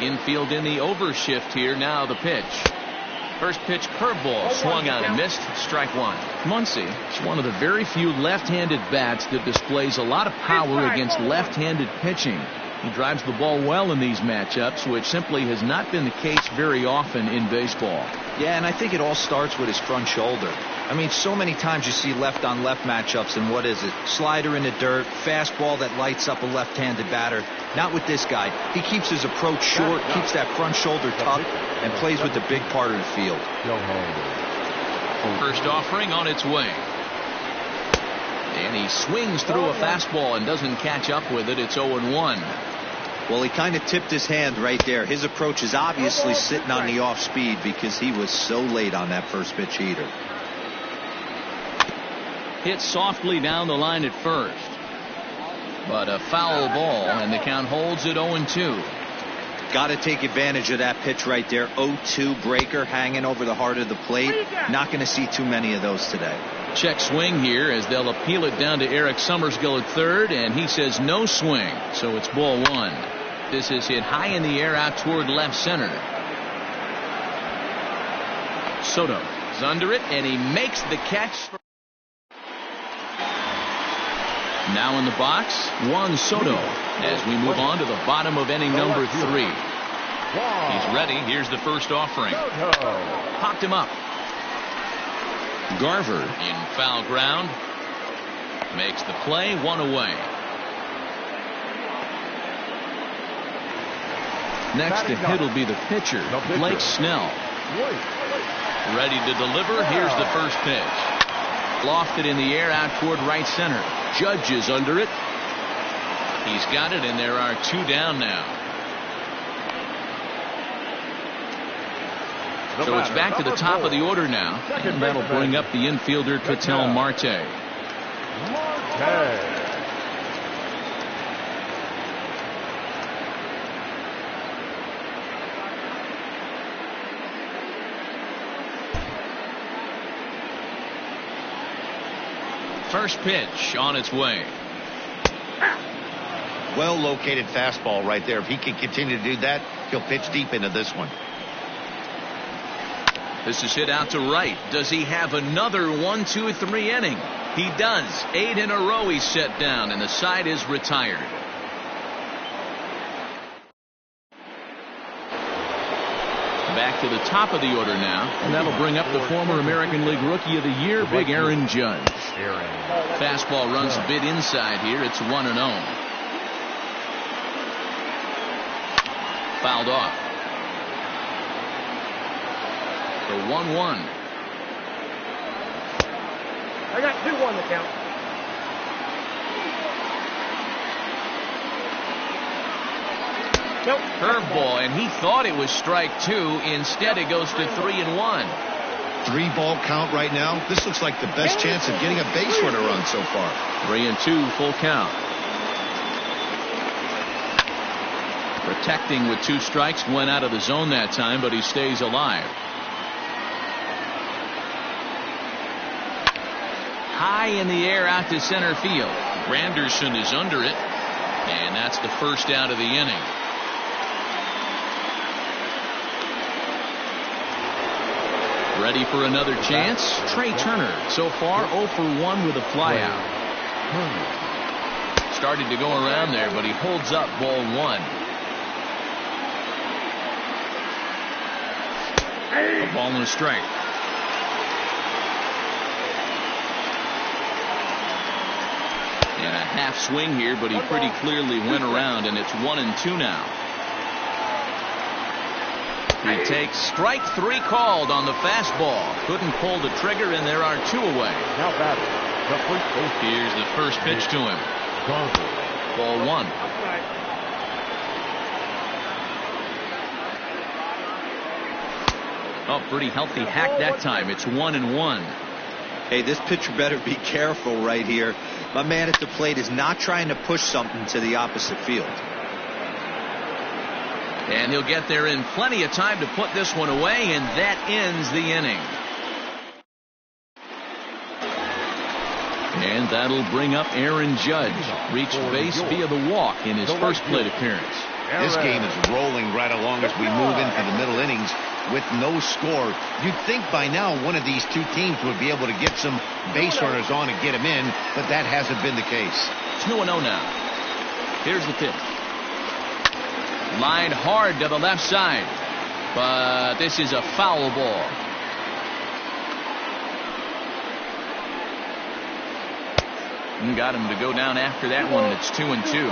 Infield in the overshift here. Now the pitch. First pitch curveball swung on and missed. Strike one. Muncy is one of the very few left-handed bats that displays a lot of power against left-handed pitching. He drives the ball well in these matchups, which simply has not been the case very often in baseball. Yeah, and I think it all starts with his front shoulder. I mean, so many times you see left-on-left matchups, and what is it? Slider in the dirt, fastball that lights up a left-handed batter. Not with this guy. He keeps his approach short, keeps that front shoulder tucked, and plays with the big part of the field. First offering on its way. And he swings through a fastball and doesn't catch up with it. It's 0-1. Well, he kind of tipped his hand right there. His approach is obviously sitting on the off speed because he was so late on that first pitch heater. Hit softly down the line at first. But a foul ball, and the count holds at 0-2. Got to take advantage of that pitch right there. 0-2 breaker hanging over the heart of the plate. Not going to see too many of those today. Check swing here as they'll appeal it down to Eric Summersgill at third, and he says no swing, so it's ball one. This is hit high in the air out toward left center. Soto is under it, and he makes the catch. Now in the box, Juan Soto as we move on to the bottom of inning number 3. He's ready. Here's the first offering. Popped him up. Garver in foul ground makes the play, one away. Next to hit will be the pitcher, Blake Snell. Ready to deliver. Here's the first pitch. Lofted in the air out toward right center. Judge is under it. He's got it, and there are 2 down now. So it's back to the top of the order now, and that'll bring up the infielder Ketel Marte. First pitch on its way. Well located fastball right there. If he can continue to do that, he'll pitch deep into this one. This is hit out to right. Does he have another 1, 2, 3 inning? He does. 8 in a row he's set down, and the side is retired. Back to the top of the order now, and that'll bring up the former American League Rookie of the Year, Big Aaron Judge. Fastball runs a bit inside here. It's 1-0. Fouled off. The 1-1. I got 2-1 to count. Nope. Curveball, and he thought it was strike 2. Instead, it goes to 3-1. 3-ball count right now. This looks like the best chance of getting a base runner run so far. 3-2, full count. Protecting with 2 strikes, went out of the zone that time, but he stays alive. High in the air out to center field. Granderson is under it, and that's the first out of the inning. Ready for another chance? Trey Turner, so far 0 for 1 with a flyout. Started to go around there, but he holds up ball 1. A ball and a strike. And a half swing here, but he pretty clearly went around, and it's 1-2 now. He takes strike 3 called on the fastball. Couldn't pull the trigger, and there are 2 away. Now batting. Here's the first pitch to him. Ball 1. Oh, pretty healthy hack that time. It's 1-1. Hey, this pitcher better be careful right here. My man at the plate is not trying to push something to the opposite field. And he'll get there in plenty of time to put this one away, and that ends the inning. And that'll bring up Aaron Judge. Reached base via the walk in his first plate appearance. This game is rolling right along as we move into the middle innings with no score. You'd think by now one of these two teams would be able to get some base runners on and get them in, but that hasn't been the case. 2-0 now. Here's the pitch. Lined hard to the left side, but this is a foul ball. And got him to go down after that one, and it's 2-2.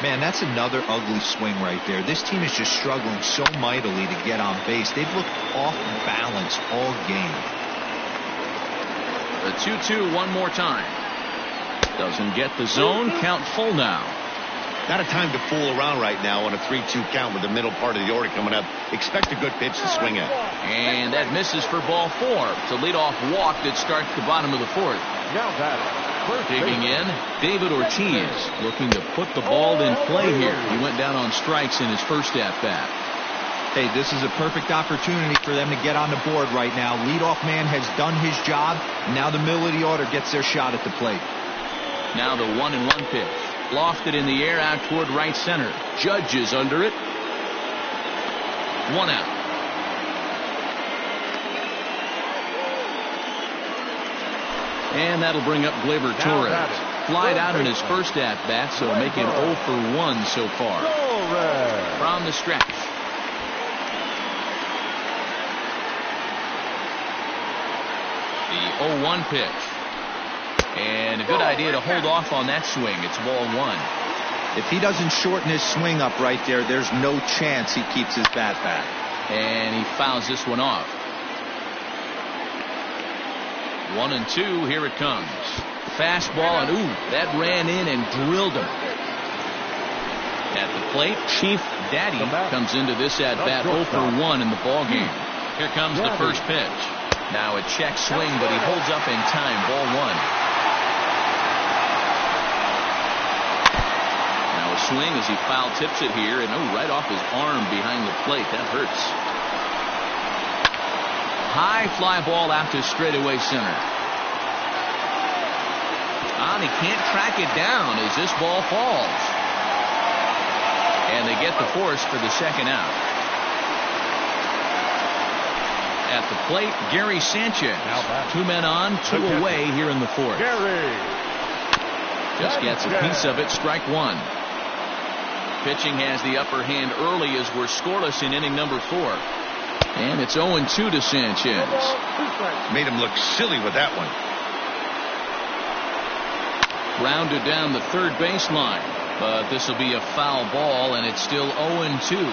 Man, that's another ugly swing right there. This team is just struggling so mightily to get on base. They've looked off balance all game. The 2-2 one more time. Doesn't get the zone. Count full now. Not a time to fool around right now on a 3-2 count with the middle part of the order coming up. Expect a good pitch to swing at. And that misses for ball 4. It's a leadoff walk that starts the bottom of the 4th. Now that. Digging in, David Ortiz looking to put the ball in play here. He went down on strikes in his first at-bat. Hey, this is a perfect opportunity for them to get on the board right now. Leadoff man has done his job. Now the middle of the order gets their shot at the plate. Now the 1-1 pitch. Lofted in the air out toward right center. Judge is under it. 1 out. And that'll bring up Gleyber Torres. Flied out in his first at-bat, so make him 0 for 1 so far. From the stretch. The 0-1 pitch. And a good idea to hold off on that swing. It's ball 1. If he doesn't shorten his swing up right there, there's no chance he keeps his bat back. And he fouls this one off. 1-2, here it comes. Fastball, and ooh, that ran in and drilled him. At the plate, Chief Daddy comes into this at-bat 0 for 1 in the ballgame. Here comes the first pitch. Now a check swing, but he holds up in time. Ball 1. Now a swing as he foul tips it here, and oh, right off his arm behind the plate. That hurts. High fly ball out to straightaway center. And he can't track it down as this ball falls. And they get the force for the second out. At the plate, Gary Sanchez. 2 men on, 2 away here in the 4th. Just gets a piece of it. Strike 1. Pitching has the upper hand early as we're scoreless in inning number 4. And it's 0-2 to Sanchez. Made him look silly with that one. Rounded down the third baseline. But this will be a foul ball, and it's still 0-2.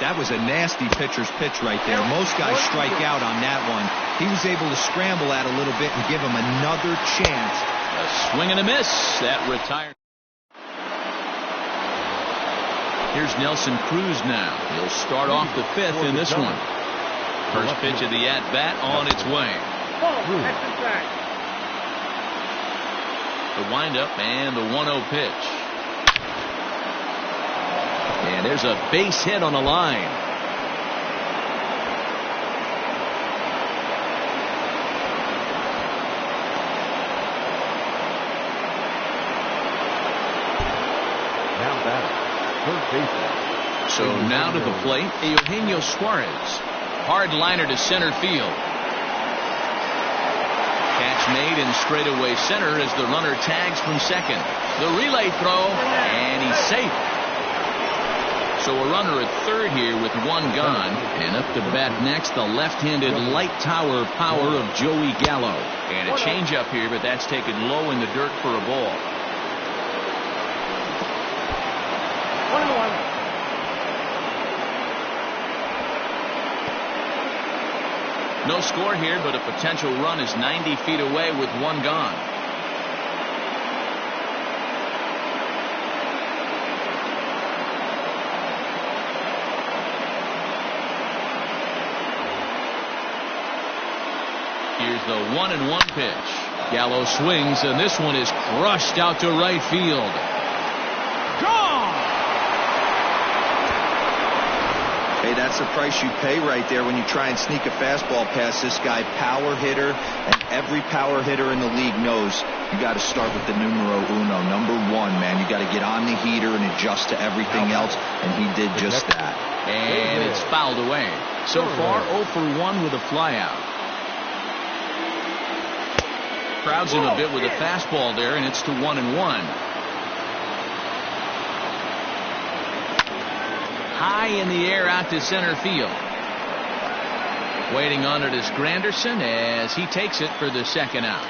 That was a nasty pitcher's pitch right there. Most guys strike out on that one. He was able to scramble at a little bit and give him another chance. A swing and a miss. That retired. Here's Nelson Cruz now. He'll start off the 5th in this one. First pitch of the at-bat on its way. The windup and the 1-0 pitch. And there's a base hit on the line. So now to the plate, Eugenio Suarez. Hard liner to center field. Catch made in straightaway center as the runner tags from second. The relay throw, and he's safe. So a runner at third here with 1 gone. And up to bat next, the left-handed light tower power of Joey Gallo. And a changeup here, but that's taken low in the dirt for a ball. 1-1. No score here, but a potential run is 90 feet away with 1 gone. Here's the 1-1 pitch. Gallo swings, and this one is crushed out to right field. Gone! Hey, that's that's the price you pay right there when you try and sneak a fastball past this guy. Power hitter, and every power hitter in the league knows you got to start with the numero uno, number one, man. You got to get on the heater and adjust to everything else, and he did just that. And it's fouled away. So far, 0 for 1 with a flyout. Crowds him a bit with a fastball there, and it's to 1-1. High in the air out to center field. Waiting on it is Granderson as he takes it for the second out.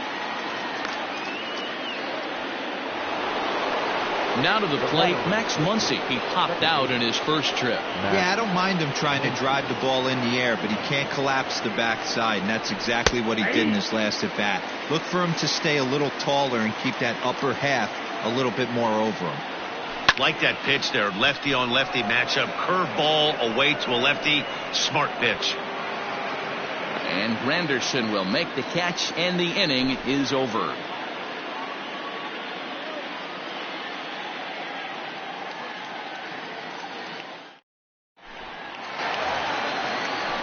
Now to the plate, Max Muncy. He popped out in his first trip. Yeah, I don't mind him trying to drive the ball in the air, but he can't collapse the backside, and that's exactly what he did in his last at bat. Look for him to stay a little taller and keep that upper half a little bit more over him. Like that pitch there, lefty on lefty matchup, curveball away to a lefty, smart pitch. And Granderson will make the catch, and the inning is over.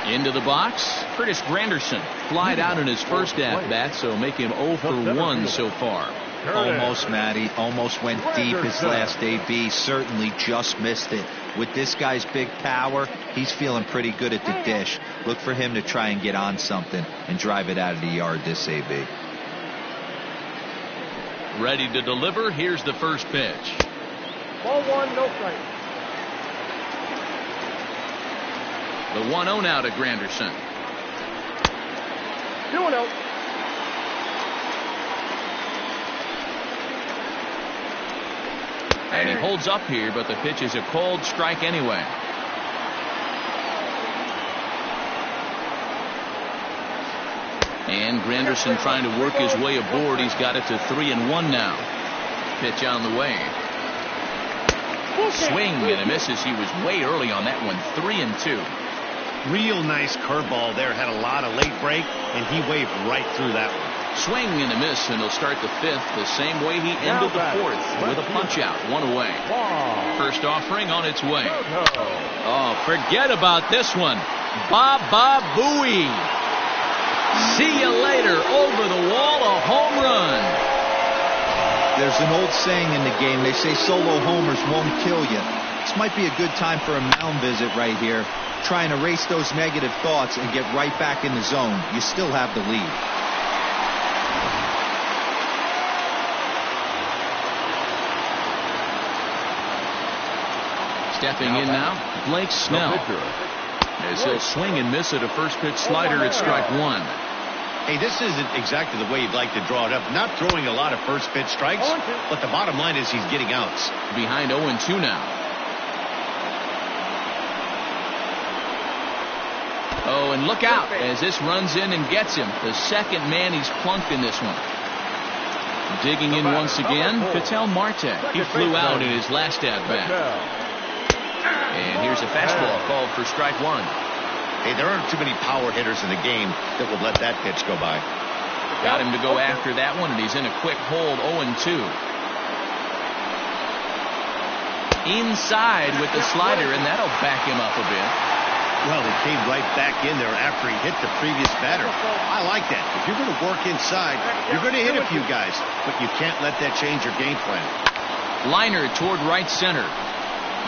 Into the box, Curtis Granderson flied out in his first at-bat, so make him 0 for 1 so far. Almost, Matty. Almost went deep his last AB. Certainly just missed it. With this guy's big power, he's feeling pretty good at the dish. Look for him to try and get on something and drive it out of the yard this AB. Ready to deliver. Here's the first pitch. Ball 1, no strike. The 1-0 now to Granderson. 2-0. And he holds up here, but the pitch is a cold strike anyway. And Granderson trying to work his way aboard. He's got it to 3-1 now. Pitch on the way. Swing and a miss as he was way early on that one. 3-2. Real nice curveball there. Had a lot of late break, and he waved right through that one. Swing and a miss, and he'll start the fifth the same way he ended the fourth, with a punch out, 1 away. First offering on its way. Oh, forget about this one. Baba Booey. See you later. Over the wall, a home run. There's an old saying in the game. They say solo homers won't kill you. This might be a good time for a mound visit right here. Try and erase those negative thoughts and get right back in the zone. You still have the lead. Stepping in now, Blake Snell. As he'll swing and miss at a first pitch slider at strike 1. Hey, this isn't exactly the way you'd like to draw it up. Not throwing a lot of first pitch strikes, but the bottom line is he's getting outs. Behind 0-2 now. Oh, and look out as this runs in and gets him. The second man he's plunked in this one. Digging in once again, Ketel Marte. He flew out in his last at-bat. And here's a fastball called for strike 1. Hey, there aren't too many power hitters in the game that would let that pitch go by. Got him to go after that one, and he's in a quick hold, 0-2. Inside with the slider, and that'll back him up a bit. Well, he came right back in there after he hit the previous batter. I like that. If you're going to work inside, you're going to hit a few guys, but you can't let that change your game plan. Liner toward right center.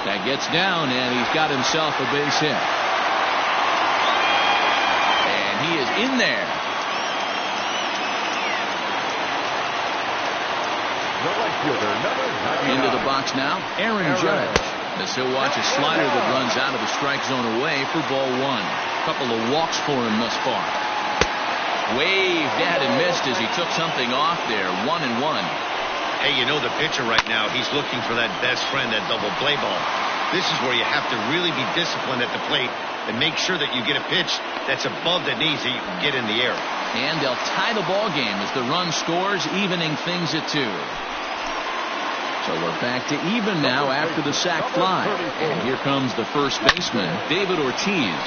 That gets down, and he's got himself a base hit. And he is in there. Into the box now, Aaron Judge. As he'll watch a slider that runs out of the strike zone away for ball 1. Couple of walks for him thus far. Waved at and missed as he took something off there. 1-1. Hey, you know the pitcher right now, he's looking for that best friend, that double play ball. This is where you have to really be disciplined at the plate and make sure that you get a pitch that's above the knees that you can get in the air. And they'll tie the ball game as the run scores, evening things at 2. So we're back to even now after the sac fly. And here comes the first baseman, David Ortiz.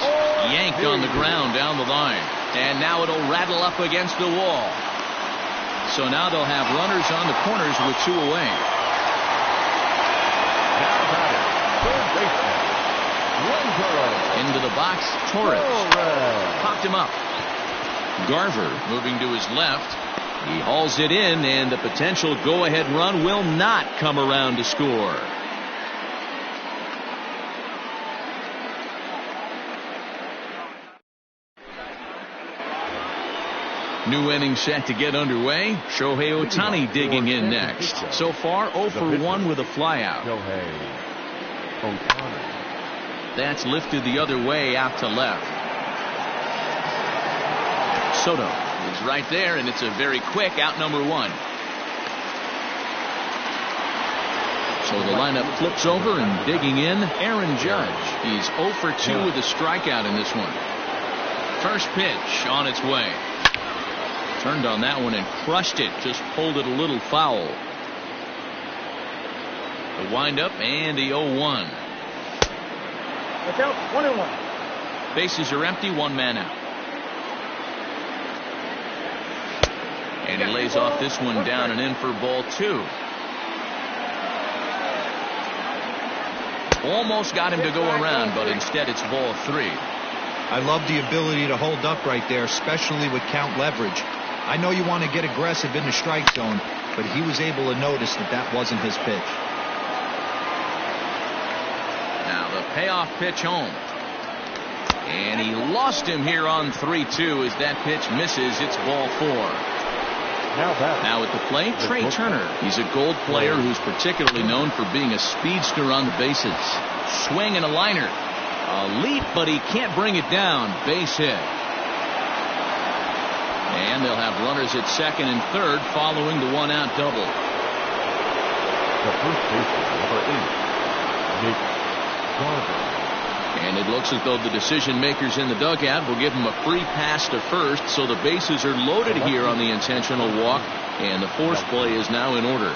Yanked on the ground down the line. And now it'll rattle up against the wall. So now they'll have runners on the corners with 2 away. Into the box, Torres. Popped him up. Garver moving to his left. He hauls it in, and the potential go-ahead run will not come around to score. New inning set to get underway. Shohei Ohtani digging in next. So far 0 for 1 with a flyout. That's lifted the other way out to left. Soto is right there, and it's a very quick out number 1. So the lineup flips over, and digging in, Aaron Judge. He's 0 for 2 with a strikeout in this one. First pitch on its way. Turned on that one and crushed it. Just pulled it a little foul. The windup and the 0-1. Look out, 1-1. Bases are empty, 1 man out. And he lays off this one down and in for ball 2. Almost got him to go around, but instead it's ball 3. I love the ability to hold up right there, especially with count leverage. I know you want to get aggressive in the strike zone, but he was able to notice that that wasn't his pitch. Now the payoff pitch home. And he lost him here on 3-2 as that pitch misses. It's ball 4. Now at the plate, Trey Turner. He's a Gold player who's particularly known for being a speedster on the bases. Swing and a liner. A leap, but he can't bring it down. Base hit. And they'll have runners at second and third following the 1-out double. The first baseman, number 8, Nick Garver. And it looks as though the decision makers in the dugout will give him a free pass to first, so the bases are loaded here on the intentional walk, and the force play is now in order.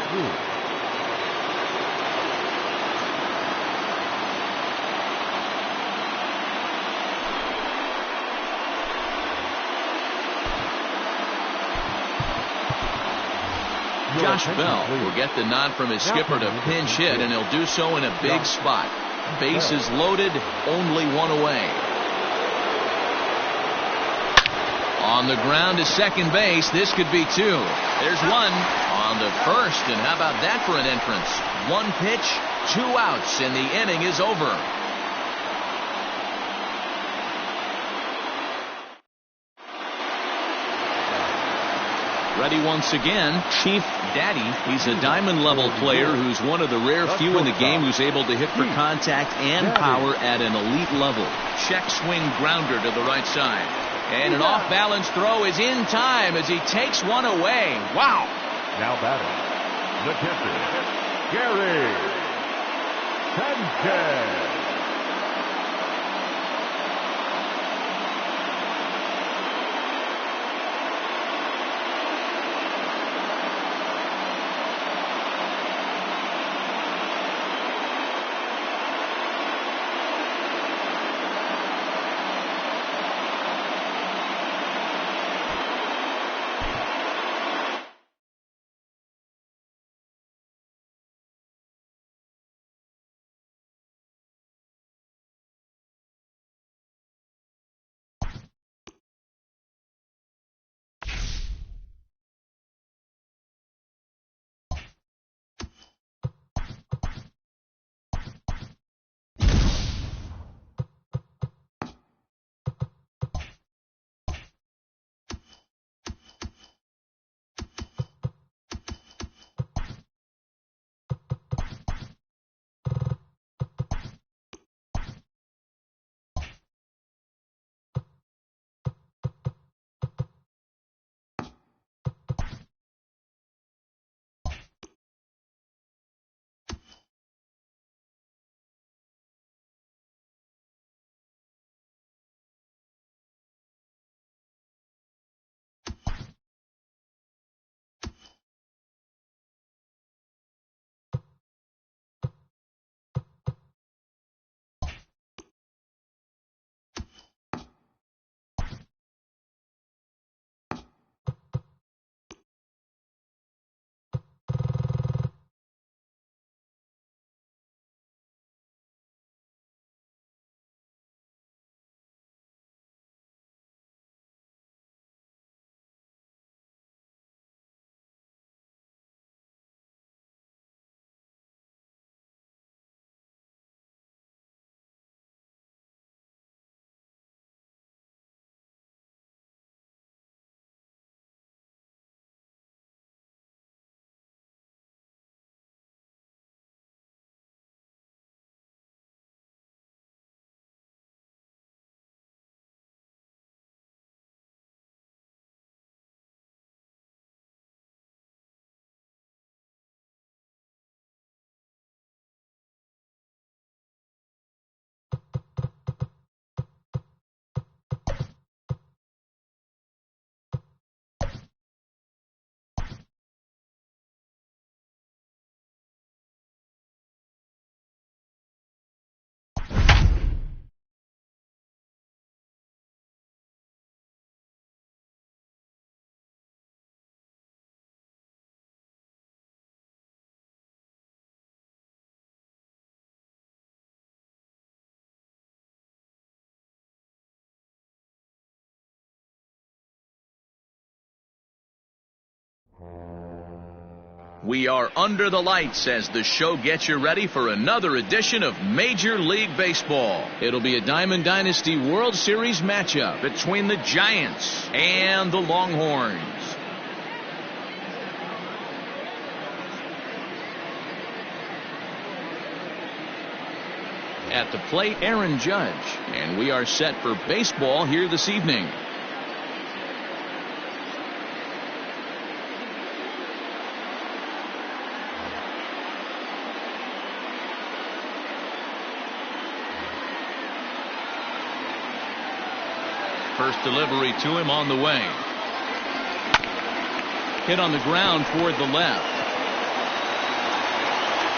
Josh Bell will get the nod from his skipper to pinch hit, and he'll do so in a big spot. Bases loaded, only 1 away. On the ground to second base, this could be 2. There's 1 on the first, and how about that for an entrance? 1 pitch, 2 outs, and the inning is over. Ready once again, Chief Daddy. He's a diamond level player who's one of the rare few in the game who's able to hit for contact and power at an elite level. Check swing grounder to the right side. And an off balance throw is in time as he takes 1 away. Wow. Now batting, the catcher, Gary Sanchez. We are under the lights as the show gets you ready for another edition of Major League Baseball. It'll be a Diamond Dynasty World Series matchup between the Giants and the Longhorns. At the plate, Aaron Judge, and we are set for baseball here this evening. First delivery to him on the way. Hit on the ground toward the left.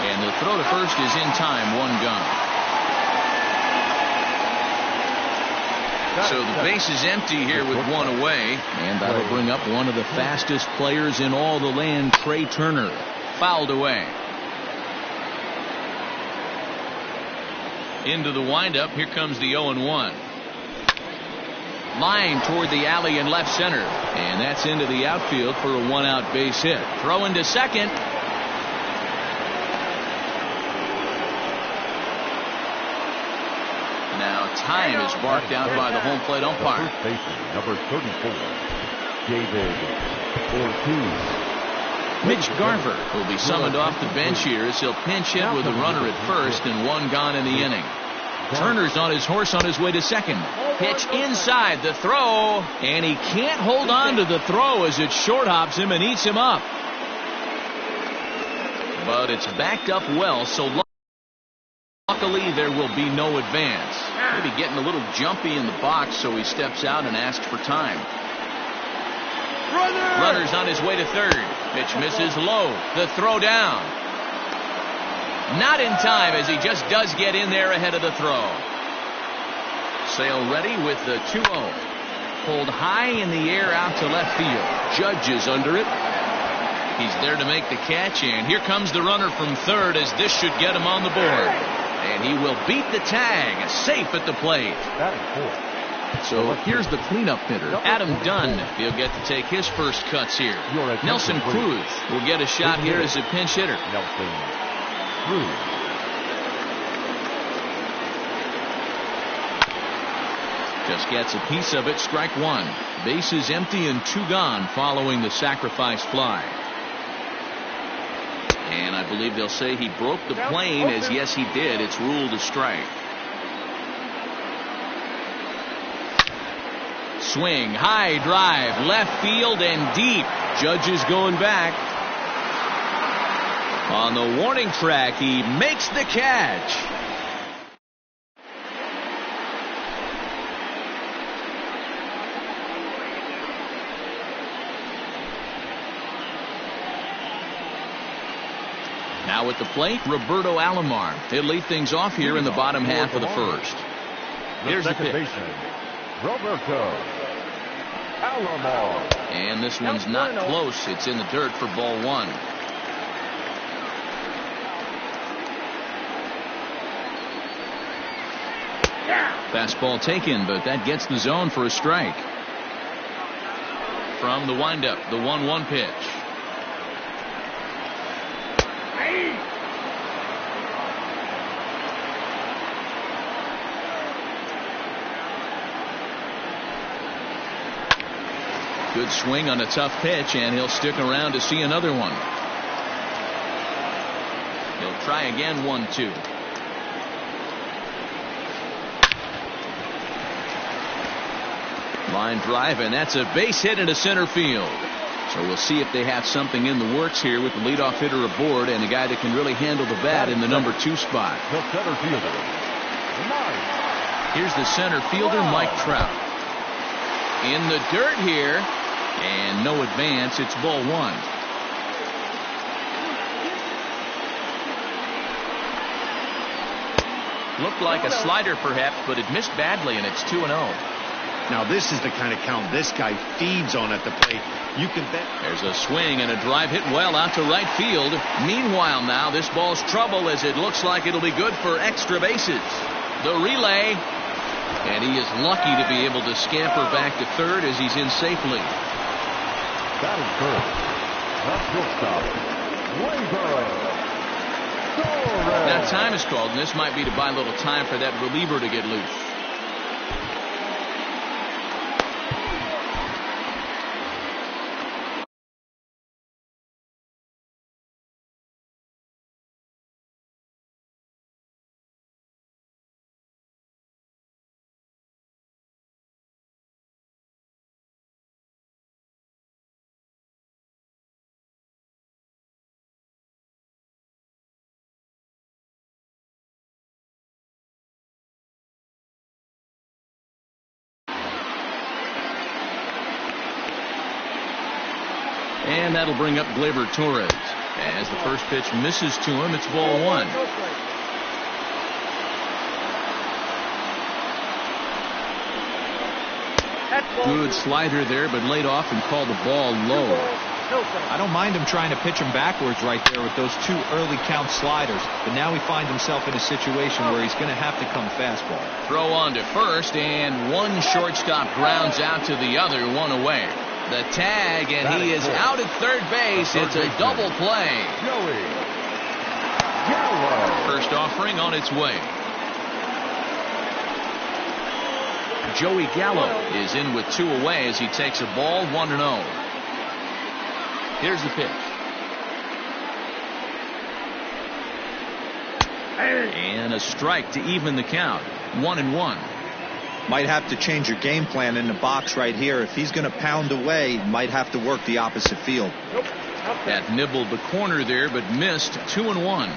And the throw to first is in time, one gone. So the base is empty here with one away. And that'll bring up one of the fastest players in all the land, Trey Turner. Fouled away. Into the windup. Here comes the 0-1. Line toward the alley in left center. And that's into the outfield for a one-out base hit. Throw into second. Now time is barked out by the home plate umpire. First baseman, number 34, David Ortiz. Mitch Garver will be summoned off the bench here as he'll pinch hit with a runner at first and one gone in the inning. Turner's on his horse on his way to second. Pitch inside, the throw, and he can't hold on to the throw as it short hops him and eats him up. But it's backed up well, so luckily there will be no advance. Maybe getting a little jumpy in the box, so he steps out and asks for time. Runner's on his way to third. Pitch misses low. The throw down. Not in time, as he just does get in there ahead of the throw. Sale ready with the 2-0. Pulled high in the air out to left field. Judge is under it. He's there to make the catch, and here comes the runner from third as this should get him on the board. And he will beat the tag, safe at the plate. So here's the cleanup hitter, Adam Dunn. He'll get to take his first cuts here. Nelson Cruz will get a shot here as a pinch hitter. Nelson Cruz. Just gets a piece of it, strike one. Base is empty and two gone following the sacrifice fly. And I believe they'll say he broke the plane, as yes he did. It's ruled a strike. Swing, high drive, left field and deep. Judge is going back. On the warning track, he makes the catch. Now at the plate, Roberto Alomar. He'll lead things off here in the bottom half of the first. Here's the pitch. Roberto Alomar. And this one's not close. It's in the dirt for ball one. Fastball taken, but that gets the zone for a strike. From the windup, the 1-1 pitch. Good swing on a tough pitch, and he'll stick around to see another one. He'll try again, 1-2. Line drive, and that's a base hit into center field. So we'll see if they have something in the works here with the leadoff hitter aboard and a guy that can really handle the bat in the number 2 spot. The center fielder, Mike. Here's the center fielder, Mike Trout. In the dirt here, and no advance. It's ball one. Looked like a slider perhaps, but it missed badly, and it's 2-0. Now this is the kind of count this guy feeds on at the plate. You can bet. There's a swing and a drive hit well out to right field. Meanwhile now this ball's trouble as it looks like it'll be good for extra bases. The relay, and he is lucky to be able to scamper back to third as he's in safely. Batting first, the shortstop, time is called, and this might be to buy a little time for that reliever to get loose. And that'll bring up Gleyber Torres. As the first pitch misses to him, it's ball one. Good slider there, but laid off and called the ball low. I don't mind him trying to pitch him backwards right there with those 2 early count sliders. But now he finds himself in a situation where he's going to have to come fastball. Throw on to first, and one shortstop grounds out to the other, one away. The tag, and he is out at third base. It's a double play. Joey Gallo. First offering on its way. Joey Gallo is in with 2 away as he takes a ball 1-0. Here's the pitch. And a strike to even the count. 1-1. Might have to change your game plan in the box right here. If he's going to pound away, might have to work the opposite field. That nibbled the corner there, but missed. 2-1.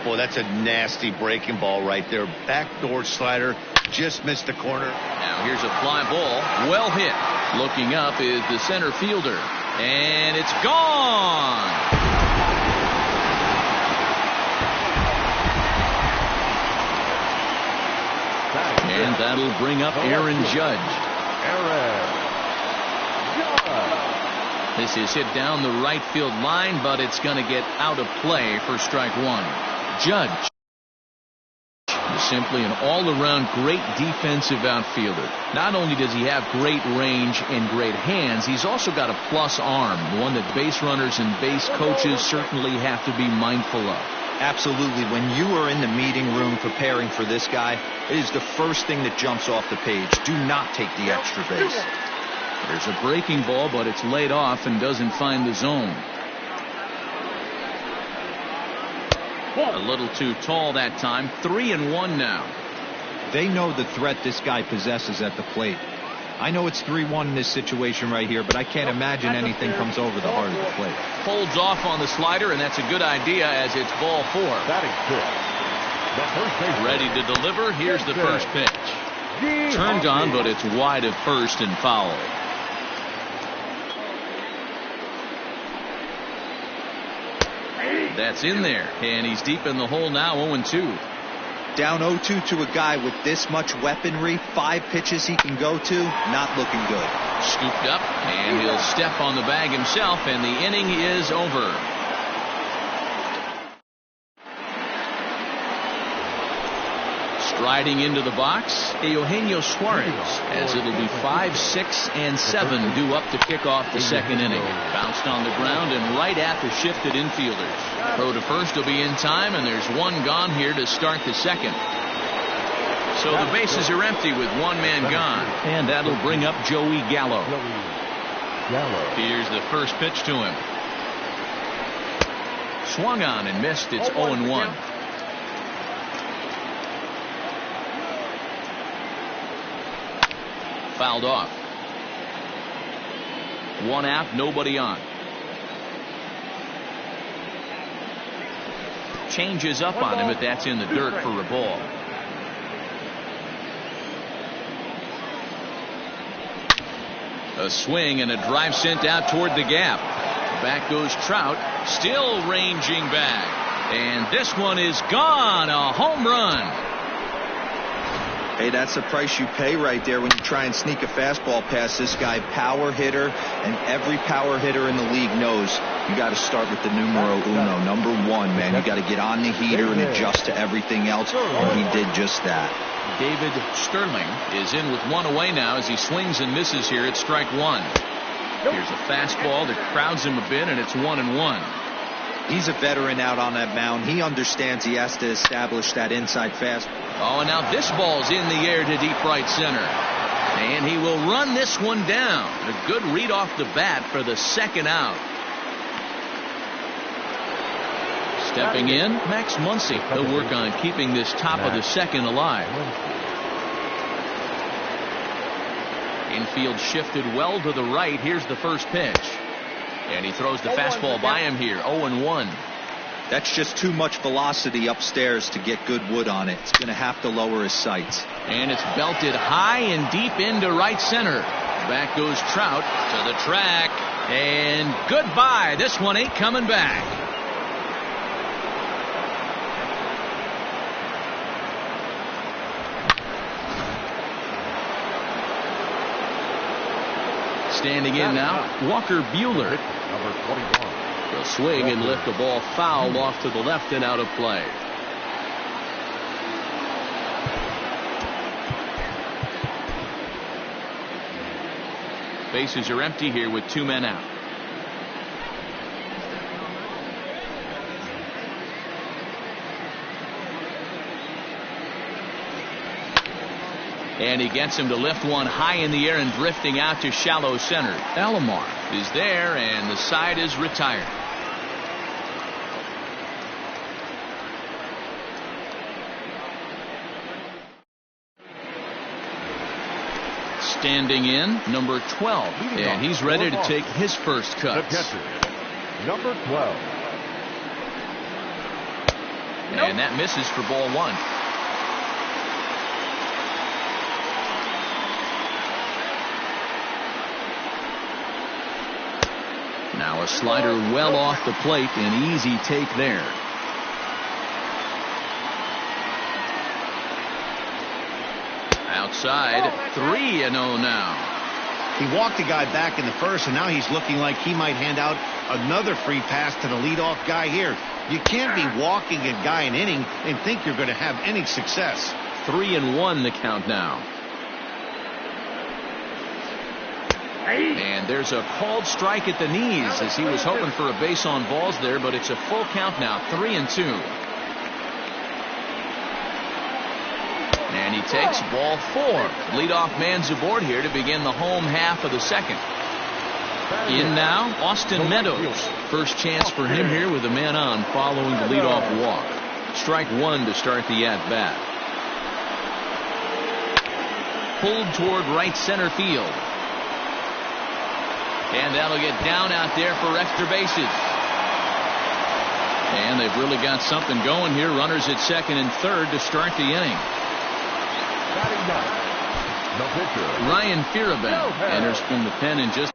Boy, that's a nasty breaking ball right there. Backdoor slider, just missed the corner. Now here's a fly ball, well hit. Looking up is the center fielder, and it's gone. And that'll bring up Aaron Judge. This is hit down the right field line, but it's going to get out of play for strike one. Judge is simply an all-around great defensive outfielder. Not only does he have great range and great hands, he's also got a plus arm, one that base runners and base coaches certainly have to be mindful of. Absolutely. When you are in the meeting room preparing for this guy, it is the first thing that jumps off the page. Do not take the extra base. There's a breaking ball, but it's laid off and doesn't find the zone. A little too tall that time. 3-1 now. They know the threat this guy possesses at the plate. I know it's 3-1 in this situation right here, but I can't imagine anything comes over the heart of the plate. Holds off on the slider, and that's a good idea as it's ball 4. Ready to deliver. Here's the first pitch. Turned on, but it's wide of first and foul. That's in there, and he's deep in the hole now. 0-2. Down 0-2 to a guy with this much weaponry, 5 pitches he can go to, not looking good. Scooped up, and he'll step on the bag himself, and the inning is over. Striding into the box, Eugenio Suarez, as it'll be 5, 6, and 7 due up to kick off the second inning. Bounced on the ground and right at the shifted infielders. Throw to first will be in time, and there's one gone here to start the second. So the bases are empty with one man gone, and that'll bring up Joey Gallo. Here's the first pitch to him. Swung on and missed. It's 0-1. Fouled off. One out, nobody on. Changes up on him, but that's in the dirt for a ball. A swing and a drive sent out toward the gap. Back goes Trout, still ranging back. And this one is gone. A home run. Hey, that's the price you pay right there when you try and sneak a fastball past this guy. Power hitter, and every power hitter in the league knows you got to start with the numero uno, number 1, man. You got to get on the heater and adjust to everything else, and he did just that. David Sterling is in with 1 away now as he swings and misses here at strike 1. Here's a fastball that crowds him a bit, and it's 1-1. He's a veteran out on that mound. He understands he has to establish that inside fastball. Oh, and now this ball's in the air to deep right center. And he will run this one down. A good read off the bat for the second out. Stepping in, Max Muncy. He'll work on keeping this top of the second alive. Infield shifted well to the right. Here's the first pitch. And he throws the fastball by him here. 0-1. That's just too much velocity upstairs to get good wood on it. It's going to have to lower his sights. And it's belted high and deep into right center. Back goes Trout to the track. And goodbye. This one ain't coming back. Standing in now, Walker Buehler. Number 21. He'll swing and lift the ball foul off to the left and out of play. Bases are empty here with 2 men out. And he gets him to lift one high in the air and drifting out to shallow center. Alomar is there, and the side is retired. Standing in, number 12, and he's ready to take his first The cuts. catcher, number 12. And that misses for ball 1. Now a slider well off the plate, an easy take there. Outside, 3-0 now. He walked a guy back in the first, and now he's looking like he might hand out another free pass to the leadoff guy here. You can't be walking a guy an inning and think you're going to have any success. 3-1 the count now. And there's a called strike at the knees as he was hoping for a base on balls there, but it's a full count now, 3-2. And he takes ball 4. Leadoff man's aboard here to begin the home half of the second. In now, Austin Meadows. First chance for him here with a man on following the leadoff walk. Strike 1 to start the at-bat. Pulled toward right center field. And that'll get down out there for extra bases. And they've really got something going here. Runners at second and third to start the inning. The pitcher, Ryan Fierabend enters from the pen in just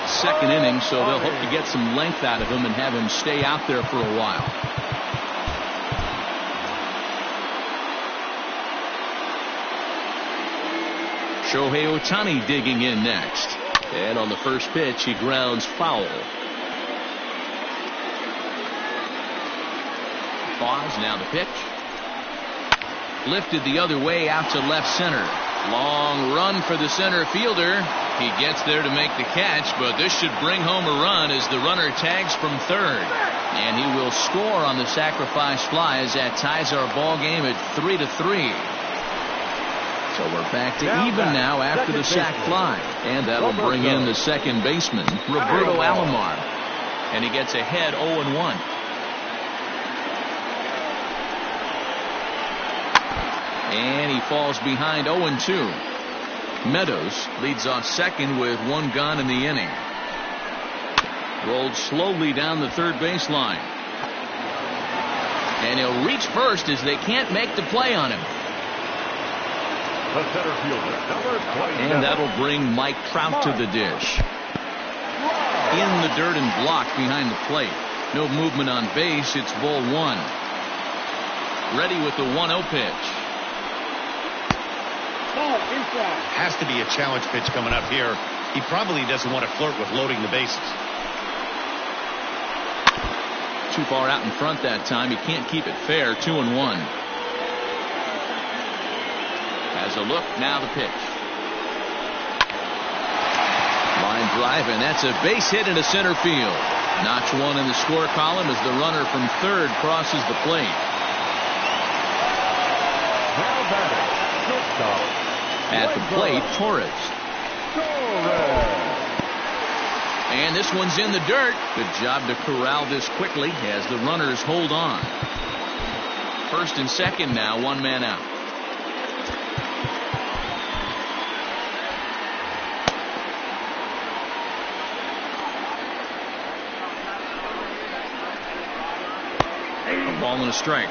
second inning, so they'll hope to get some length out of him and have him stay out there for a while. Shohei Ohtani digging in next. And on the first pitch, he grounds foul. Pause, now the pitch. Lifted the other way out to left center. Long run for the center fielder. He gets there to make the catch, but this should bring home a run as the runner tags from third. And he will score on the sacrifice fly as that ties our ball game at 3-3. So we're back to even now after the sac fly. And that'll bring in the second baseman, Roberto Alomar. And he gets ahead 0-1. And he falls behind 0-2. Meadows leads off second with 1 gone in the inning. Rolled slowly down the third baseline. And he'll reach first as they can't make the play on him. the center fielder, number 27. And that'll bring Mike Trout to the dish. In the dirt and blocked behind the plate. No movement on base. It's ball 1. Ready with the 1-0 pitch. Has to be a challenge pitch coming up here. He probably doesn't want to flirt with loading the bases. Too far out in front that time. He can't keep it fair. 2-1. Has a look. Now the pitch. Line drive, and that's a base hit into center field. Notch one in the score column as the runner from third crosses the plate. Now batting, shortstop. At the plate, Torres. And this one's in the dirt. Good job to corral this quickly as the runners hold on. First and second now, one man out. A ball and a strike.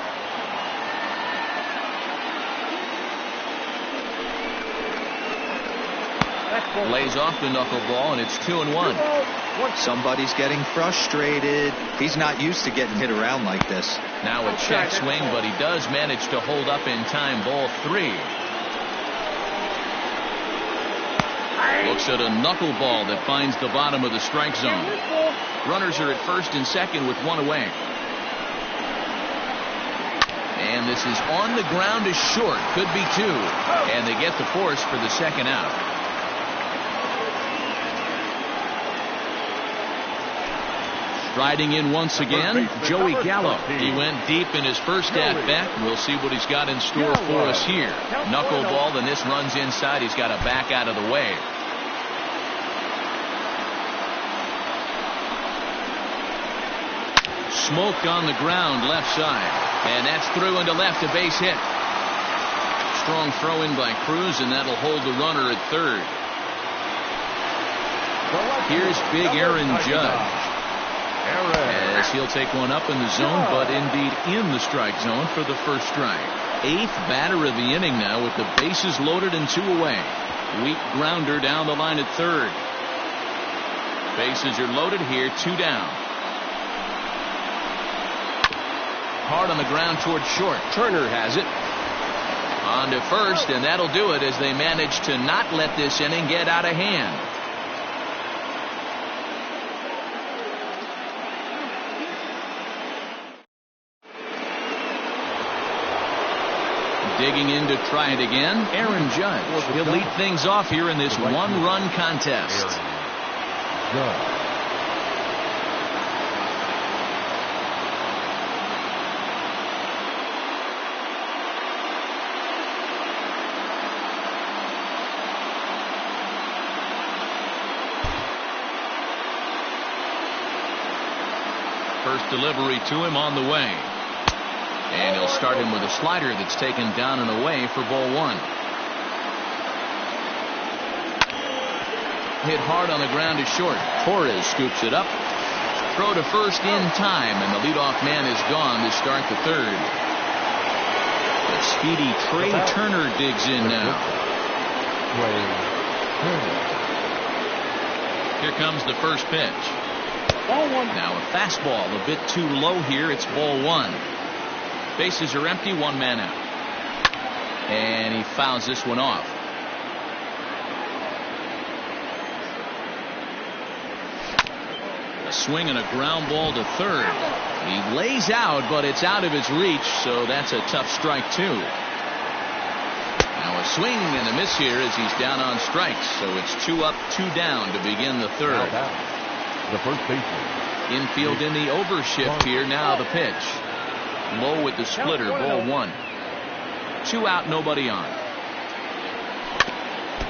Lays off the knuckleball, and it's 2-1. Somebody's getting frustrated. He's not used to getting hit around like this. Now a check swing, but he does manage to hold up in time. Ball 3. Looks at a knuckleball that finds the bottom of the strike zone. Runners are at first and second with one away. And this is on the ground is short. Could be two. And they get the force for the second out. Striding in once again, Joey Gallo. He went deep in his first at-bat. We'll see what he's got in store for us here. Knuckleball, and this runs inside. He's got to back out of the way. Smoke on the ground left side. And that's through into left, a base hit. Strong throw in by Cruz, and that'll hold the runner at third. Here's big Aaron Judge. As he'll take one up in the zone, but indeed in the strike zone for the first strike. 8th batter of the inning now with the bases loaded and 2 away. Weak grounder down the line at third. Bases are loaded here, 2 down. Hard on the ground towards short. Turner has it. On to first, and that'll do it as they manage to not let this inning get out of hand. Digging in to try it again, Aaron Judge. He'll lead things off here in this one-run contest. First delivery to him on the way. And he'll start him with a slider that's taken down and away for ball 1. Hit hard on the ground is short. Torres scoops it up. Throw to first in time, and the leadoff man is gone to start the third. The speedy Trey Turner digs in now. Here comes the first pitch. Now a fastball a bit too low here. It's ball 1. Bases are empty, 1 man out. And he fouls this one off. A swing and a ground ball to third. He lays out, but it's out of his reach, so that's a tough strike, too. Now a swing and a miss here as he's down on strikes, so it's 2 up, 2 down to begin the third. The first baseman. Infield in the overshift here. Now the pitch. Low with the splitter, ball 1. 2 out, nobody on.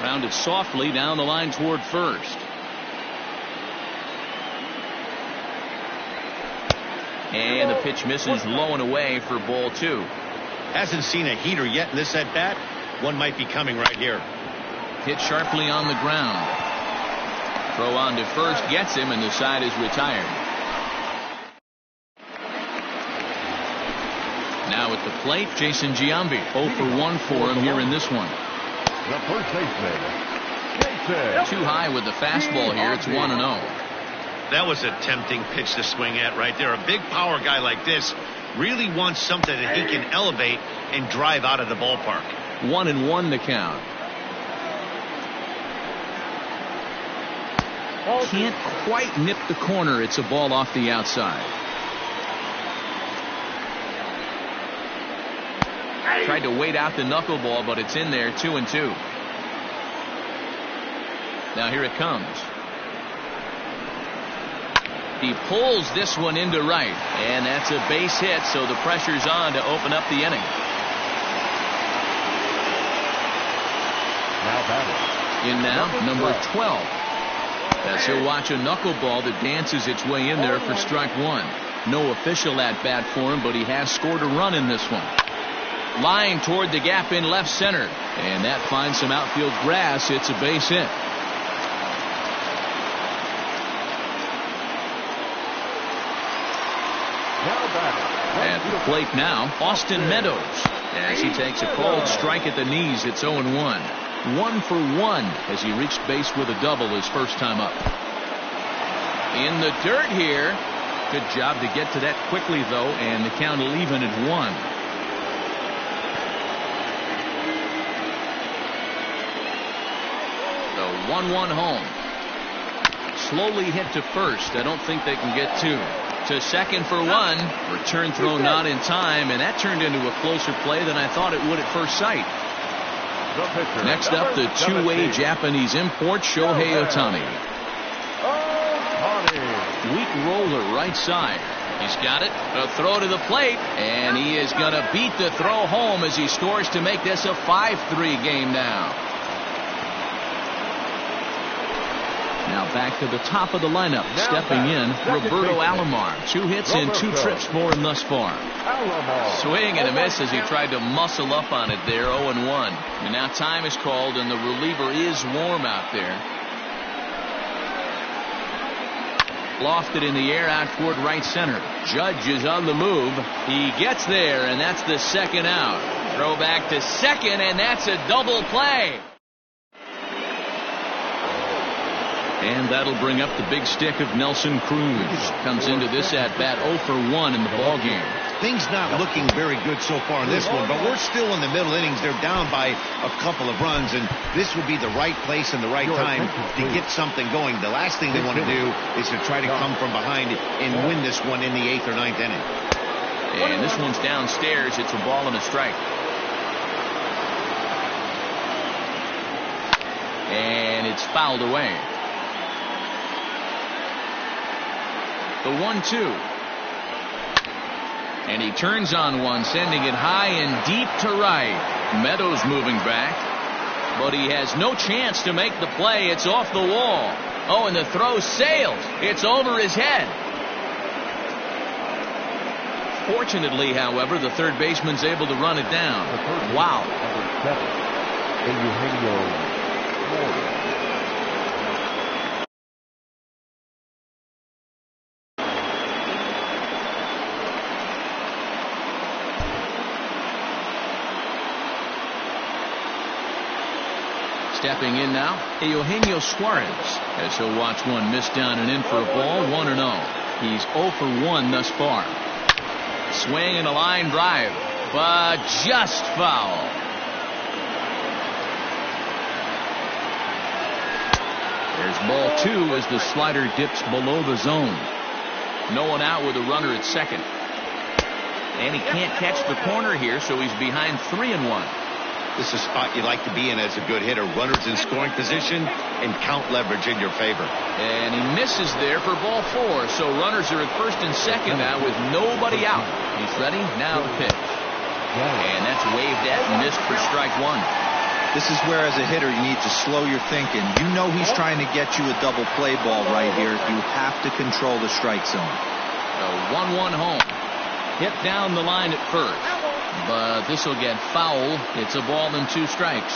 Rounded softly down the line toward first. And the pitch misses low and away for ball 2. Hasn't seen a heater yet in this at bat. One might be coming right here. Hit sharply on the ground. Throw on to first, gets him, and the side is retired. Now at the plate, Jason Giambi. 0 for 1 for him here in this one. The first baseman, Jason. Too high with the fastball here. It's 1-0. That was a tempting pitch to swing at right there. A big power guy like this really wants something that he can elevate and drive out of the ballpark. 1-1 the count. Can't quite nip the corner. It's a ball off the outside. Tried to wait out the knuckleball, but it's in there. 2-2. Now here it comes. He pulls this one into right, and that's a base hit, so the pressure's on to open up the inning. Now batting. In now, number 12. As he'll watch a knuckleball that dances its way in there for strike one. No official at bat for him, but he has scored a run in this one. Line toward the gap in left center, and that finds some outfield grass. It's a base hit. At the plate now, Austin Meadows, as he takes a called strike at the knees. It's 0-1. 1 for 1 as he reached base with a double his first time up. In the dirt here. Good job to get to that quickly, though, and the count will even at 1. The 1-1 home. Slowly hit to first. I don't think they can get two. To second for 1. Return throw not in time, and that turned into a closer play than I thought it would at first sight. Next up, the two-way Japanese import, Shohei Ohtani. Weak roller right side. He's got it. A throw to the plate, and he is going to beat the throw home as he scores to make this a 5-3 game now. Now back to the top of the lineup. Stepping in, Roberto Alomar. 2 hits and 2 trips for him thus far. Swing and a miss as he tried to muscle up on it there. 0-1. And now time is called, and the reliever is warm out there. Lofted in the air out toward right center. Judge is on the move. He gets there, and that's the second out. Throw back to second, and that's a double play. And that'll bring up the big stick of Nelson Cruz. Comes into this at bat 0 for 1 in the ball game. Things not looking very good so far in this one, but we're still in the middle innings. They're down by a couple of runs, and this would be the right place and the right time to get something going. The last thing they want to do is to try to come from behind and win this one in the 8th or 9th inning. And this one's downstairs. It's a ball and a strike. And it's fouled away. The 1-2. And he turns on one, sending it high and deep to right. Meadows moving back, but he has no chance to make the play. It's off the wall. Oh, and the throw sails. It's over his head. Fortunately, however, the third baseman's able to run it down. Wow. Stepping in now, Eugenio Suarez, as he'll watch one miss down and in for a ball. 1-0. He's 0 for 1 thus far. Swing and a line drive, but just foul. There's ball 2 as the slider dips below the zone. No one out with a runner at second. And he can't catch the corner here, so he's behind 3-1. This is a spot you like to be in as a good hitter. Runners in scoring position and count leverage in your favor. And he misses there for ball 4. So runners are at first and second now with nobody out. He's ready. Now the pitch. And that's waved at and missed for strike 1. This is where, as a hitter, you need to slow your thinking. You know he's trying to get you a double play ball right here. You have to control the strike zone. A 1-1 home. Hit down the line at first. But this will get foul. It's a ball and 2 strikes.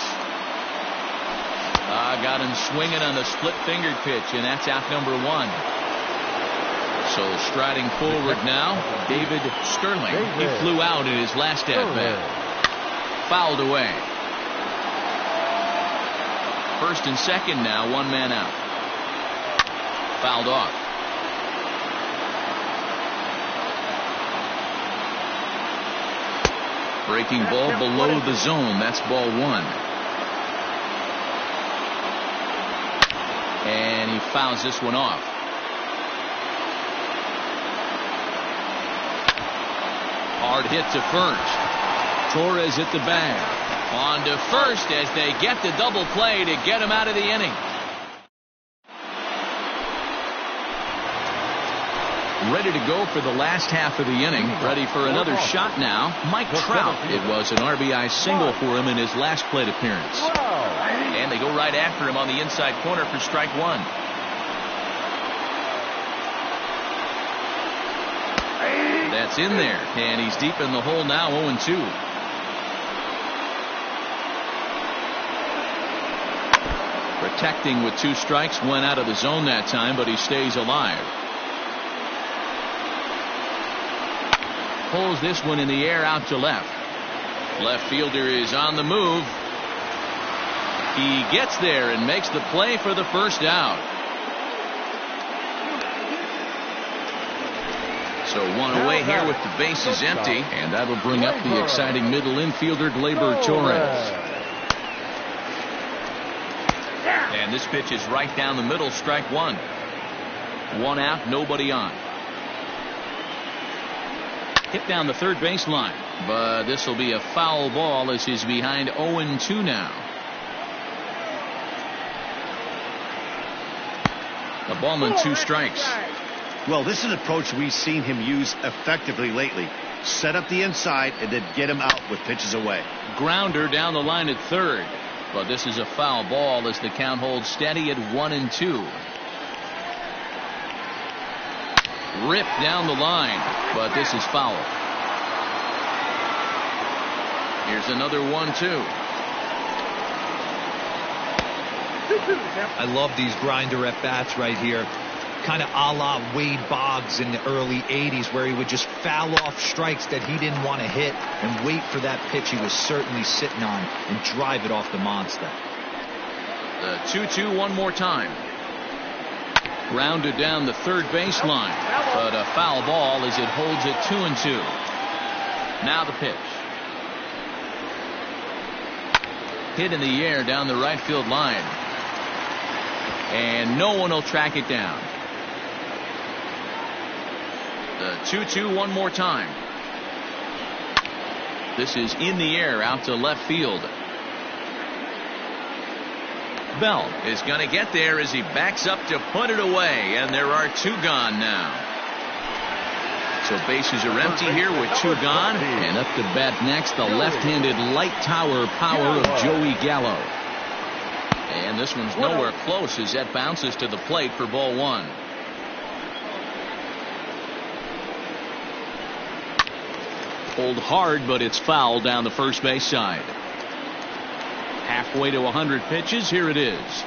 Got him swinging on the split-fingered pitch, and that's out number 1. So striding forward now, David Sterling. He flew out in his last at-bat. Fouled away. First and second now, 1 man out. Fouled off. Breaking ball below the zone. That's ball 1. And he fouls this one off. Hard hit to first. Torres at the bag. On to first as they get the double play to get him out of the inning. Ready to go for the last half of the inning. Ready for another shot now. Mike Trout. It was an RBI single for him in his last plate appearance. And they go right after him on the inside corner for strike one. That's in there. And he's deep in the hole now, 0-2. Protecting with 2 strikes. Went out of the zone that time, but he stays alive. Pulls this one in the air out to left. Left fielder is on the move. He gets there and makes the play for the first out. So one away here with the bases empty, and that'll bring up the exciting middle infielder Gleyber Torres. And this pitch is right down the middle, strike one. 1 out, nobody on. Hit down the third baseline, but this will be a foul ball as he's behind 0-2 now. A ballman, 2 strikes. Well, this is an approach we've seen him use effectively lately. Set up the inside and then get him out with pitches away. Grounder down the line at third, but this is a foul ball as the count holds steady at 1-2. Rip down the line, but this is foul. Here's another 1-2. I love these grinder at bats right here. Kind of a la Wade Boggs in the early 80s, where he would just foul off strikes that he didn't want to hit and wait for that pitch he was certainly sitting on and drive it off the monster. The 2-2 one more time. Grounded down the third baseline, but a foul ball as it holds it 2-2. Now the pitch. Hit in the air down the right field line, and no one will track it down. The 2-2 one more time. This is in the air out to left field. Bell is going to get there as he backs up to put it away, and there are 2 gone now. So bases are empty here with 2 gone, and up to bat next the left-handed light tower power of Joey Gallo. And this one's nowhere close as that bounces to the plate for ball 1. Pulled hard, but it's foul down the first base side. Halfway to 100 pitches. Here it is.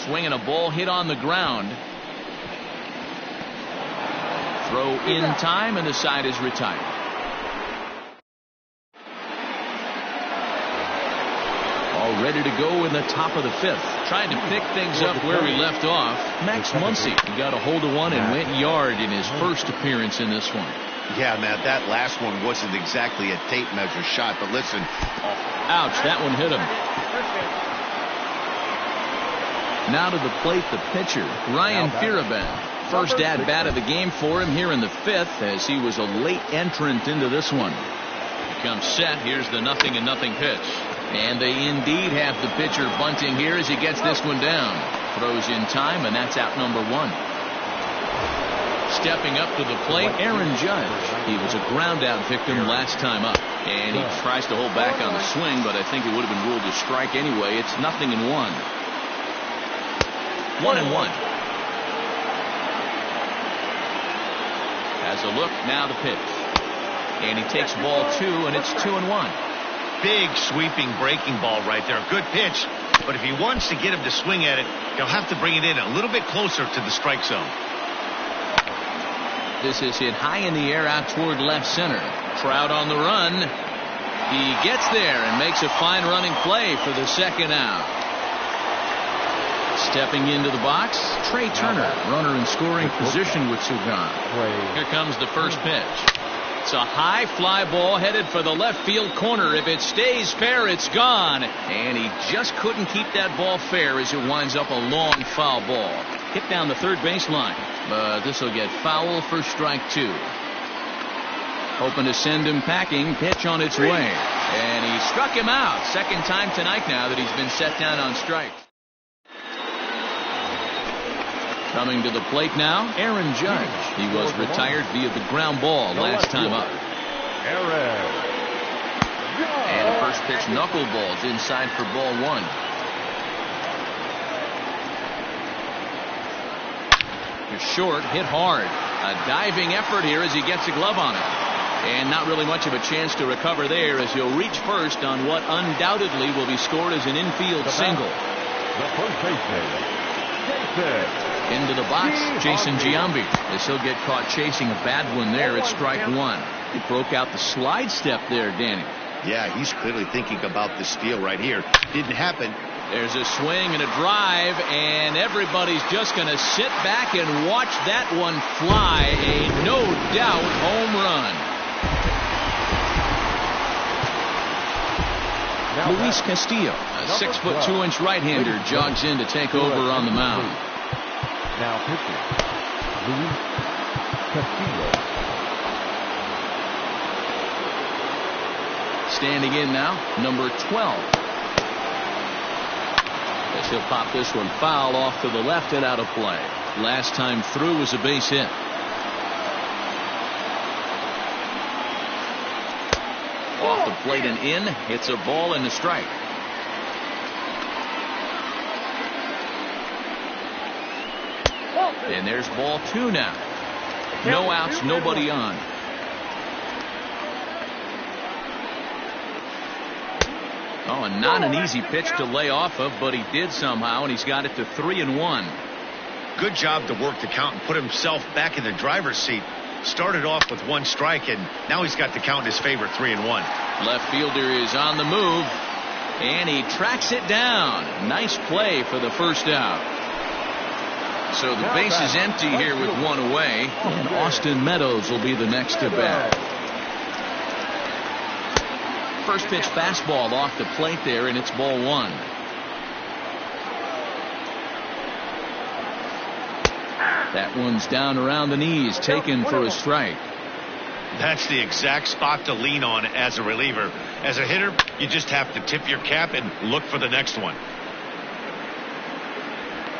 Swinging a ball hit on the ground. Throw in time, and the side is retired. All ready to go in the top of the 5th. Trying to pick things up where we left off. Max Muncy got a hold of one and went yard in his first appearance in this one. Yeah, Matt, that last one wasn't exactly a tape measure shot, but listen. Ouch, that one hit him. Now to the plate, the pitcher, Ryan Fearabend. First at-bat of the game for him here in the 5th, as he was a late entrant into this one. He comes set. Here's the 0-0 pitch. And they indeed have the pitcher bunting here as he gets this one down. Throws in time, and that's out number 1. Stepping up to the plate, Aaron Judge. He was a ground-out victim last time up. And he tries to hold back on the swing, but I think it would have been ruled a strike anyway. It's 0-1. 1-1. Has a look, now the pitch. And he takes ball 2, and it's 2-1. Big sweeping breaking ball right there. Good pitch, but if he wants to get him to swing at it, he'll have to bring it in a little bit closer to the strike zone. This is hit high in the air out toward left center. Trout on the run. He gets there and makes a fine running play for the second out. Stepping into the box, Trey Turner, runner in scoring position with 2 gone. Here comes the first pitch. It's a high fly ball headed for the left field corner. If it stays fair, it's gone. And he just couldn't keep that ball fair as it winds up a long foul ball. Hit down the third baseline, but this will get foul for strike 2. Hoping to send him packing. Pitch on its way. And he struck him out. Second time tonight now that he's been set down on strikes. Coming to the plate now, Aaron Judge. He was retired via the ground ball last time up. And the first pitch knuckleballs inside for ball one. You're short, hit hard. A diving effort here as he gets a glove on it. And not really much of a chance to recover there as he'll reach first on what undoubtedly will be scored as an infield single. The first baseman, Into the box, Jason Giambi, as he'll get caught chasing a bad one there at strike one. He broke out the slide step there, Danny. Yeah, he's clearly thinking about the steal right here. Didn't happen. There's a swing and a drive, and everybody's just going to sit back and watch that one fly. A no-doubt home run. Luis Castillo, a 6'2" right-hander, jogs in to take over on the mound. Now pitching, Luis Castillo. Standing in now, number 12. As he'll pop this one foul off to the left and out of play. Last time through was a base hit. Off the plate and in. It's a ball and a strike. And there's ball two now. No outs, nobody on. Oh, and not an easy pitch to lay off of, but he did somehow, and he's got it to 3-1. Good job to work the count and put himself back in the driver's seat. Started off with one strike, and now he's got the count in his favor, 3-1. Left fielder is on the move, and he tracks it down. Nice play for the first out. So the base is empty here with one away, and Austin Meadows will be the next to bat. First pitch fastball off the plate there, and it's ball one. That one's down around the knees, taken for a strike. That's the exact spot to lean on as a reliever. As a hitter, you just have to tip your cap and look for the next one.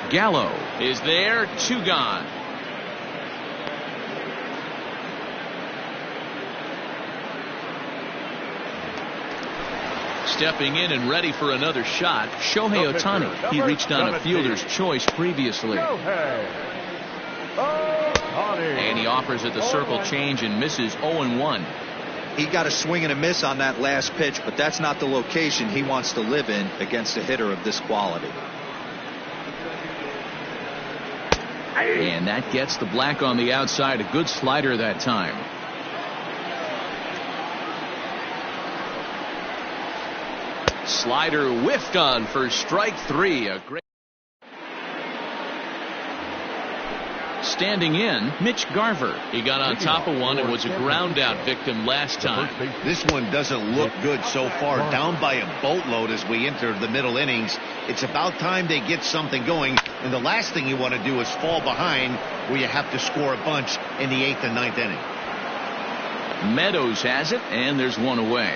Gallo is there, two gone. Stepping in and ready for another shot, Shohei Ohtani. He reached on a fielder's choice previously. And he offers at the circle change and misses 0-1. He got a swing and a miss on that last pitch, but that's not the location he wants to live in against a hitter of this quality. And that gets the black on the outside. A good slider that time. Slider whiffed on for strike three. A great. Standing in, Mitch Garver. He got on top of one and was a ground out victim last time. This one doesn't look good so far. Down by a boatload as we enter the middle innings. It's about time they get something going. And the last thing you want to do is fall behind where you have to score a bunch in the 8th and 9th inning. Meadows has it, and there's one away.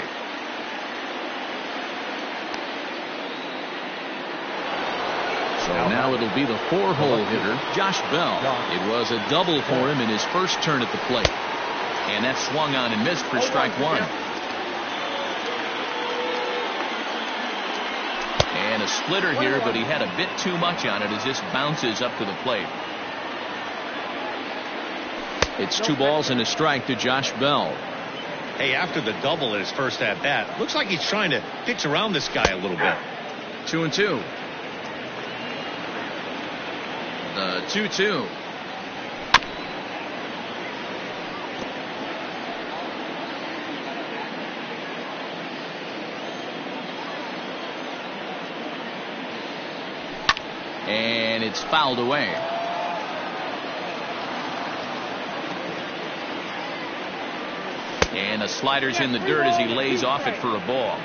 So now it'll be the 4-hole hitter, Josh Bell. It was a double for him in his first turn at the plate. And that swung on and missed for strike one. And a splitter here, but he had a bit too much on it as this bounces up to the plate. It's 2 balls and a strike to Josh Bell. Hey, after the double at his first at bat, looks like he's trying to pitch around this guy a little bit. 2-2. The 2-2. And it's fouled away. And the slider's in the dirt as he lays off it for a ball.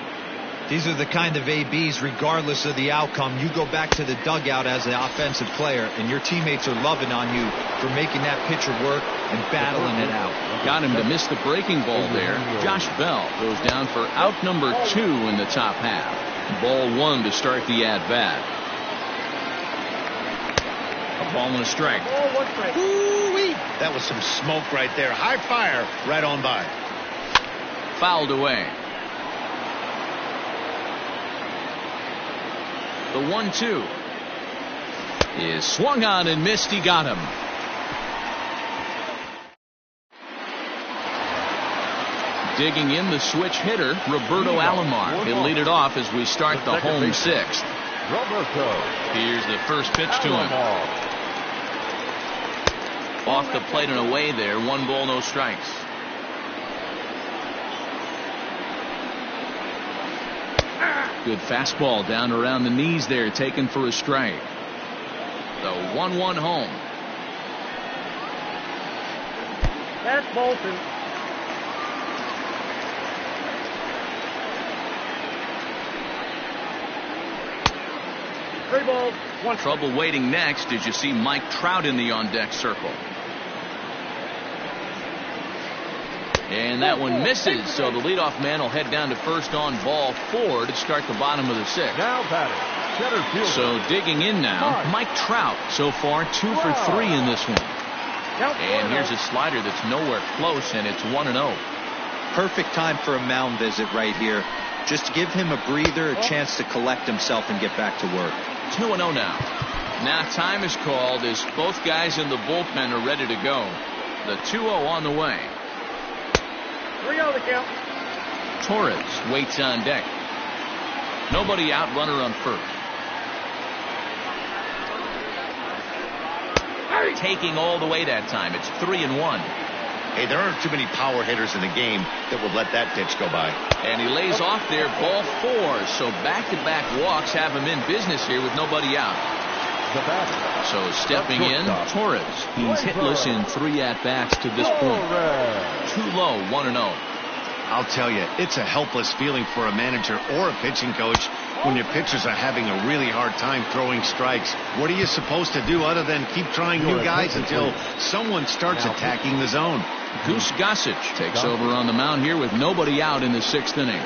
These are the kind of ABs, regardless of the outcome, you go back to the dugout as an offensive player, and your teammates are loving on you for making that pitcher work and battling it out. Got him to miss the breaking ball there. Josh Bell goes down for out number 2 in the top half. Ball 1 to start the at-bat. A ball and a strike. Ooh-wee. That was some smoke right there. High fire right on by. Fouled away. The 1-2 is swung on and missed. He got him. Digging in, the switch hitter, Roberto Alomar. He'll lead it off as we start the home 6th. Here's the first pitch to him. Off the plate and away there. 1 ball, no strikes. Good fastball down around the knees there, taken for a strike. The 1-1 home. That's Bolton. Three balls, 1. Trouble waiting next as you see Mike Trout in the on-deck circle. And that one misses, so the leadoff man will head down to first on ball 4 to start the bottom of the 6th. Now batting, center fielder. So digging in now, Mike Trout. So far 2 for 3 in this one. And here's a slider that's nowhere close, and it's 1-0. Perfect time for a mound visit right here. Just give him a breather, a chance to collect himself and get back to work. 2-0 now. Now time is called as both guys in the bullpen are ready to go. The 2-0 on the way. 3-0 the count. Torres waits on deck. Nobody out, runner on first. Taking all the way that time. It's 3-1. Hey, there aren't too many power hitters in the game that would let that pitch go by. And he lays off there, ball 4. So back-to-back walks have him in business here with nobody out. So stepping in, Torres. He's hitless in 3 at-bats to this point. Too low, 1-0. I'll tell you, it's a helpless feeling for a manager or a pitching coach when your pitchers are having a really hard time throwing strikes. What are you supposed to do other than keep trying new guys until someone starts attacking the zone? Goose Gossage takes over on the mound here with nobody out in the 6th inning.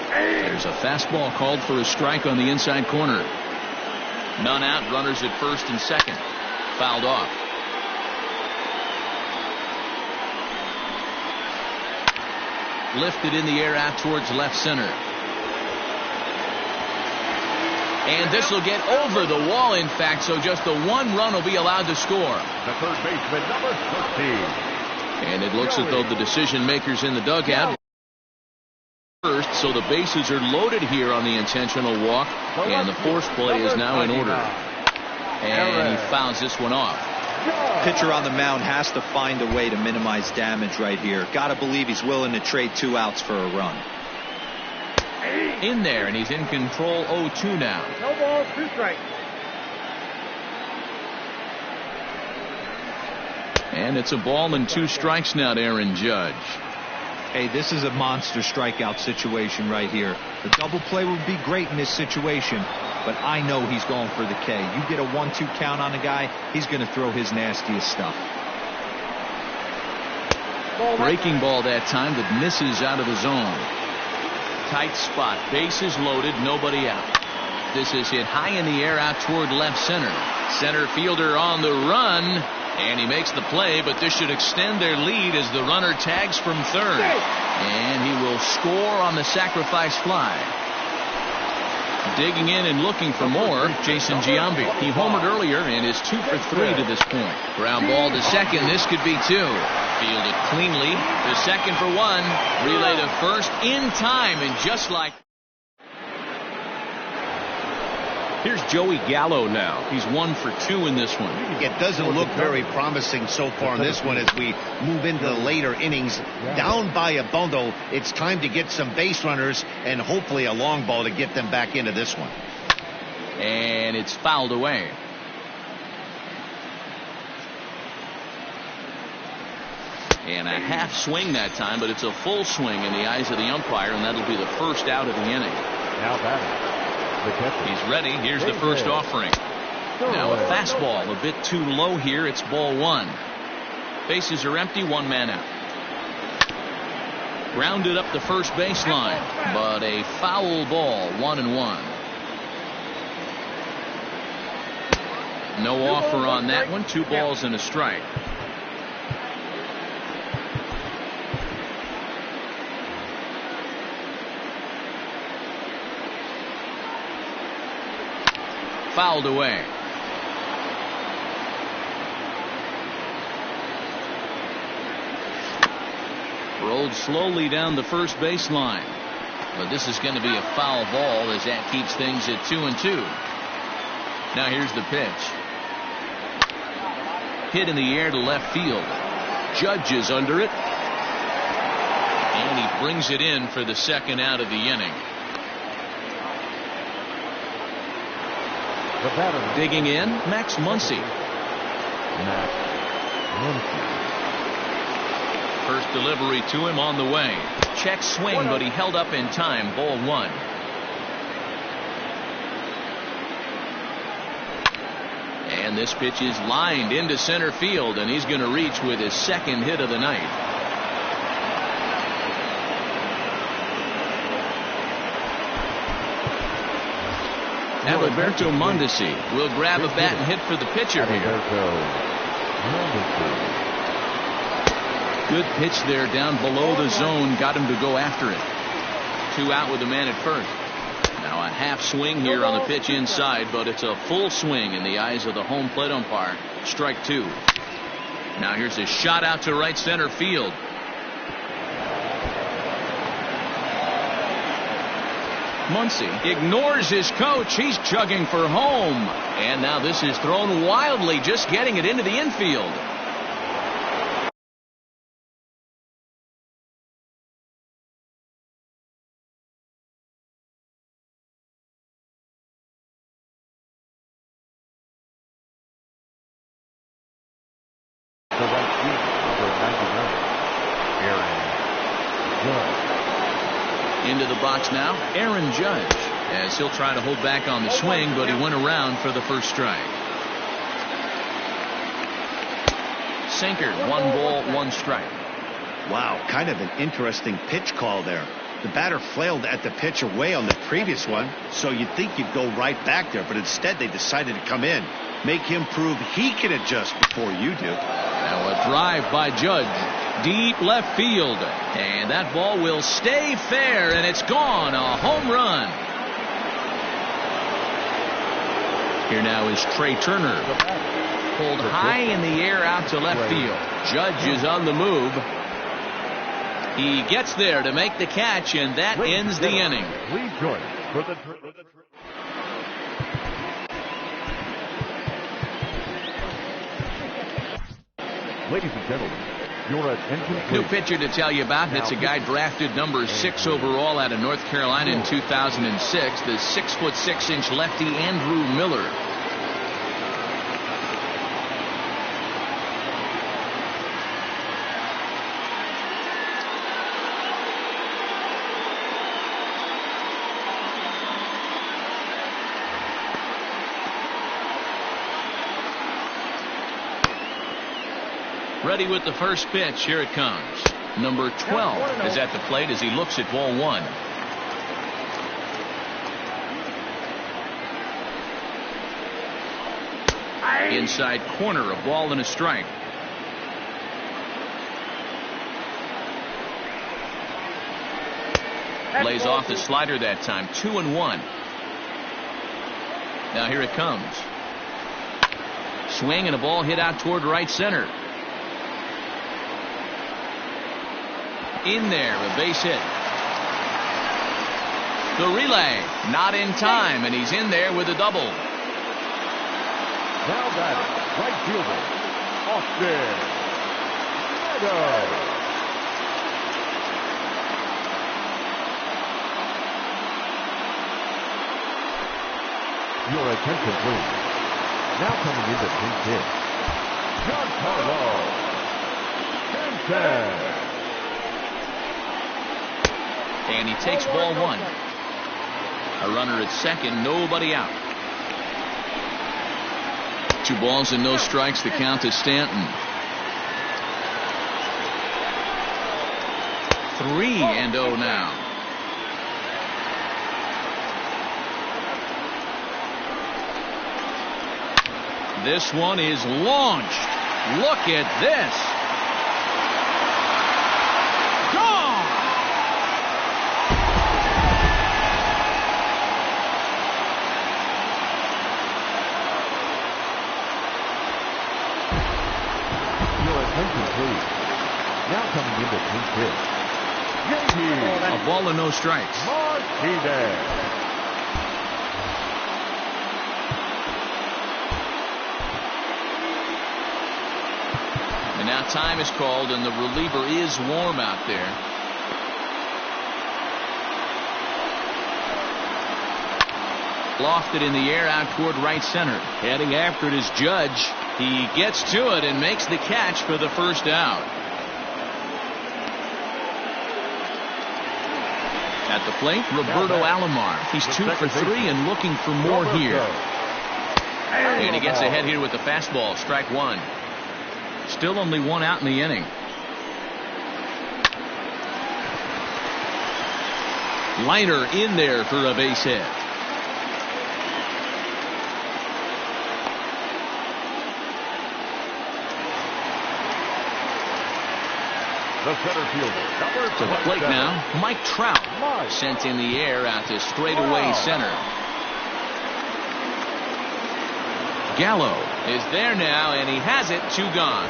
There's a fastball called for a strike on the inside corner. None out, runners at first and second. Fouled off. Lifted in the air out towards left center. And this will get over the wall, in fact, so just the 1 run will be allowed to score. The third baseman, number 13. And it looks as though the decision makers in the dugout first, so the bases are loaded here on the intentional walk, and the force play is now in order. And he fouls this one off. Pitcher on the mound has to find a way to minimize damage right here. Gotta believe he's willing to trade 2 outs for a run. In there, and he's in control. 0-2 now. No balls, 2 strikes. And it's a ball and 2 strikes now to Aaron Judge. Hey, this is a monster strikeout situation right here. The double play would be great in this situation, but I know he's going for the K. You get a 1-2 count on a guy, he's going to throw his nastiest stuff. Breaking ball that time that misses out of the zone. Tight spot, bases loaded, nobody out. This is hit high in the air out toward left center. Center fielder on the run, and he makes the play, but this should extend their lead as the runner tags from third. And he will score on the sacrifice fly. Digging in and looking for more, Jason Giambi. He homered earlier and is 2 for 3 to this point. Ground ball to second. This could be 2. Fielded cleanly to second for 1. Relay to first in time, and just like. Here's Joey Gallo now. He's 1 for 2 in this one. It doesn't look very promising so far in this one as we move into the later innings. Down by a bundle, it's time to get some base runners and hopefully a long ball to get them back into this one. And it's fouled away. And a half swing that time, but it's a full swing in the eyes of the umpire, and that'll be the first out of the inning. Now batting, the catcher. He's ready. Here's the first offering. Now a fastball a bit too low here. It's ball one. Bases are empty. One man out. Grounded up the first baseline, but a foul ball. 1-1. No offer on that one. 2 balls and a strike. Fouled away. Rolled slowly down the first baseline. But this is going to be a foul ball as that keeps things at 2-2. Now here's the pitch. Hit in the air to left field. Judge is under it. And he brings it in for the second out of the inning. The batter. Digging in, Max Muncy. Max Muncy. First delivery to him on the way. Check swing, but he held up in time. Ball one. And this pitch is lined into center field, and he's going to reach with his second hit of the night. Alberto Mondesi will grab a bat and hit for the pitcher here. Good pitch there down below the zone. Got him to go after it. 2 out with a man at first. Now a half swing here on the pitch inside, but it's a full swing in the eyes of the home plate umpire. Strike 2. Now here's a shot out to right center field. Muncy ignores his coach. He's chugging for home. And now this is thrown wildly, just getting it into the infield. The right field, number 99, Aaron Judge. Into the box now, Aaron Judge, as he'll try to hold back on the swing, but he went around for the first strike. Sinker, 1 ball, 1 strike. Wow, kind of an interesting pitch call there. The batter flailed at the pitch away on the previous one, so you'd think you'd go right back there, but instead they decided to come in, make him prove he can adjust before you do. Now a drive by Judge. Deep left field, and that ball will stay fair, and it's gone. A home run. Here now is Trey Turner. Pulled high in the air out to left field. Judge is on the move. He gets there to make the catch, and that ends the inning. Please join for the ladies and gentlemen, your attention please. New pitcher to tell you about. It's a guy drafted number 6 overall out of North Carolina in 2006. The 6'6" lefty Andrew Miller. Ready with the first pitch. Here it comes. Number 12 is at the plate as he looks at ball 1. Inside corner, a ball and a strike. Lays off the slider that time. 2-1. Now here it comes. Swing and a ball hit out toward right center. In there, a base hit. The relay, not in time, and he's in there with a double. Now batting, right fielder, Austin Meadows. Your attention, please. Now coming into pinch hit, Giancarlo Stanton. And he takes ball 1. A runner at second, nobody out. 2 balls and no strikes. The count to Stanton. 3-0 now. This one is launched. Look at this. Gone. Your attention, please. Now coming into pinch hit. Yankees. A ball and no strikes. Martinez. And now time is called, and the reliever is warm out there. Lofted in the air out toward right center. Heading after it is Judge. He gets to it and makes the catch for the first out. At the plate, Roberto Alomar. He's 2 for 3 and looking for more here. And he gets ahead here with the fastball. Strike 1. Still only 1 out in the inning. Liner in there for a base hit. The center fielder, To the plate now, Mike Trout. Sent in the air out to straightaway center. Gallo is there now, and he has it. 2 gone.